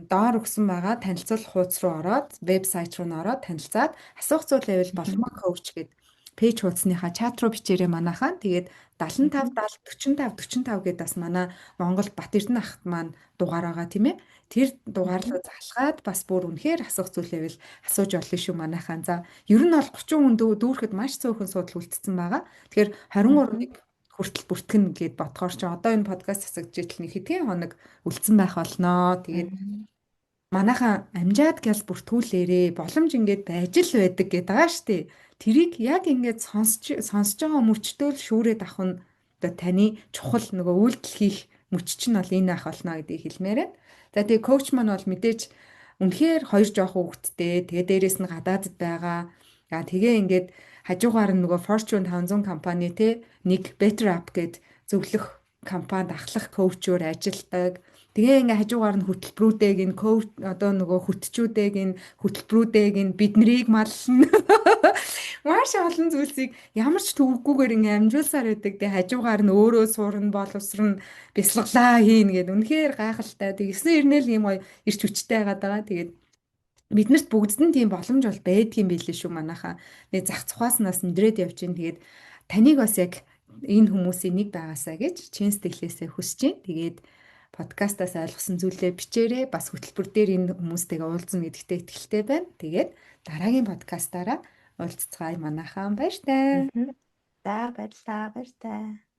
Speaker 1: доор өгсөн байгаа танилцуулах хуудас руу ороод, вебсайт руу н ороод танилцаад асуух зүйл байвал
Speaker 2: Мгм.
Speaker 1: болмоо коуч гэдэг пэйж хуудасныхаа чат руу бичээрэй манайхаа. Тэгээд 75
Speaker 2: Мгм.
Speaker 1: 70 45 45 гэдээ бас манай Монгол Бат Эрдэнэ ахт маань дугаар байгаа тийм ээ. Тэр дугаар
Speaker 2: Мгм.
Speaker 1: руу залгаад бас бүр үнэхээр асуух зүйл байвал асууж олно шүү манайхаа. За ер нь бол 30 хүн дүүрэхэд маш цөөхөн судал үлдсэн байгаа. Тэгэхээр 23-ыг
Speaker 2: Мгм.
Speaker 1: хүртэл бүртгэн гэд бодохоор ч одоо энэ подкаст засагдж итэл нэг хэдхэн хоног үлдсэн байх болноо. Тэгээд
Speaker 2: Мгм.
Speaker 1: манайхаа амжаад гял бүртгүүлээрээ боломж ингээд байж л байдаг гэдэг байгаа штэ. Тэрийг яг ингээд сонсож байгаа мөчтөө л шүүрээд авах нь одоо таны чухал нөгөө үйлдэл хийх мөч чинь бол энэ ах болно гэдгийг хэлмээр байна. За тэгээ коуч маань бол мэдээж үнэхээр хоёр жоох хүүхэдтэй тэгээ дээрэс нь гадаадд байгаа. Тэгээ ингээд хажуугаар нь нөгөө Fortune 500 компани те нэг Better App гэд зөвлөх компанид ахлах коучоор ажилладаг. Тэгээ ингээ хажуугаар нь хөтөлбөрүүдээг энэ коуч одоо нөгөө хөтчүүдээг энэ хөтөлбөрүүдээг энэ бид нарыг маллна. Маш олон зүйлсийг ямар ч төвөггүйгээр ингээ амжуулсаар байдаг. Тэгээ хажуугаар нь өөрөө суурна боловсрон бясалгалаа хийн гэд үнэхээр гайхалтай. Тэгсэн ирнэл юм гоё ирч хүчтэй байгаад байгаа. Тэгээд биднэрт бүгдд нь тийм боломж бол байдгийн билээ шүү манайхаа. Тэгээ зах цухааснаас өндрөөд явж гин. Тэгээд таныг бас яг энэ хүмүүсийн нэг байгаасаа гэж чин сэтгэлээсээ хүсэж байна. Тэгээд подкастаас ойлгосон зүйлээ бичээрэй. Бас хөтөлбөр дээр энэ хүмүүстэйгээ уулзна гэдэгтээ итгэлтэй байна. Тэгээд дараагийн подкастаараа уулзцгаая манайхаа баяр таа.
Speaker 2: За баярлалаа. Баяр таа.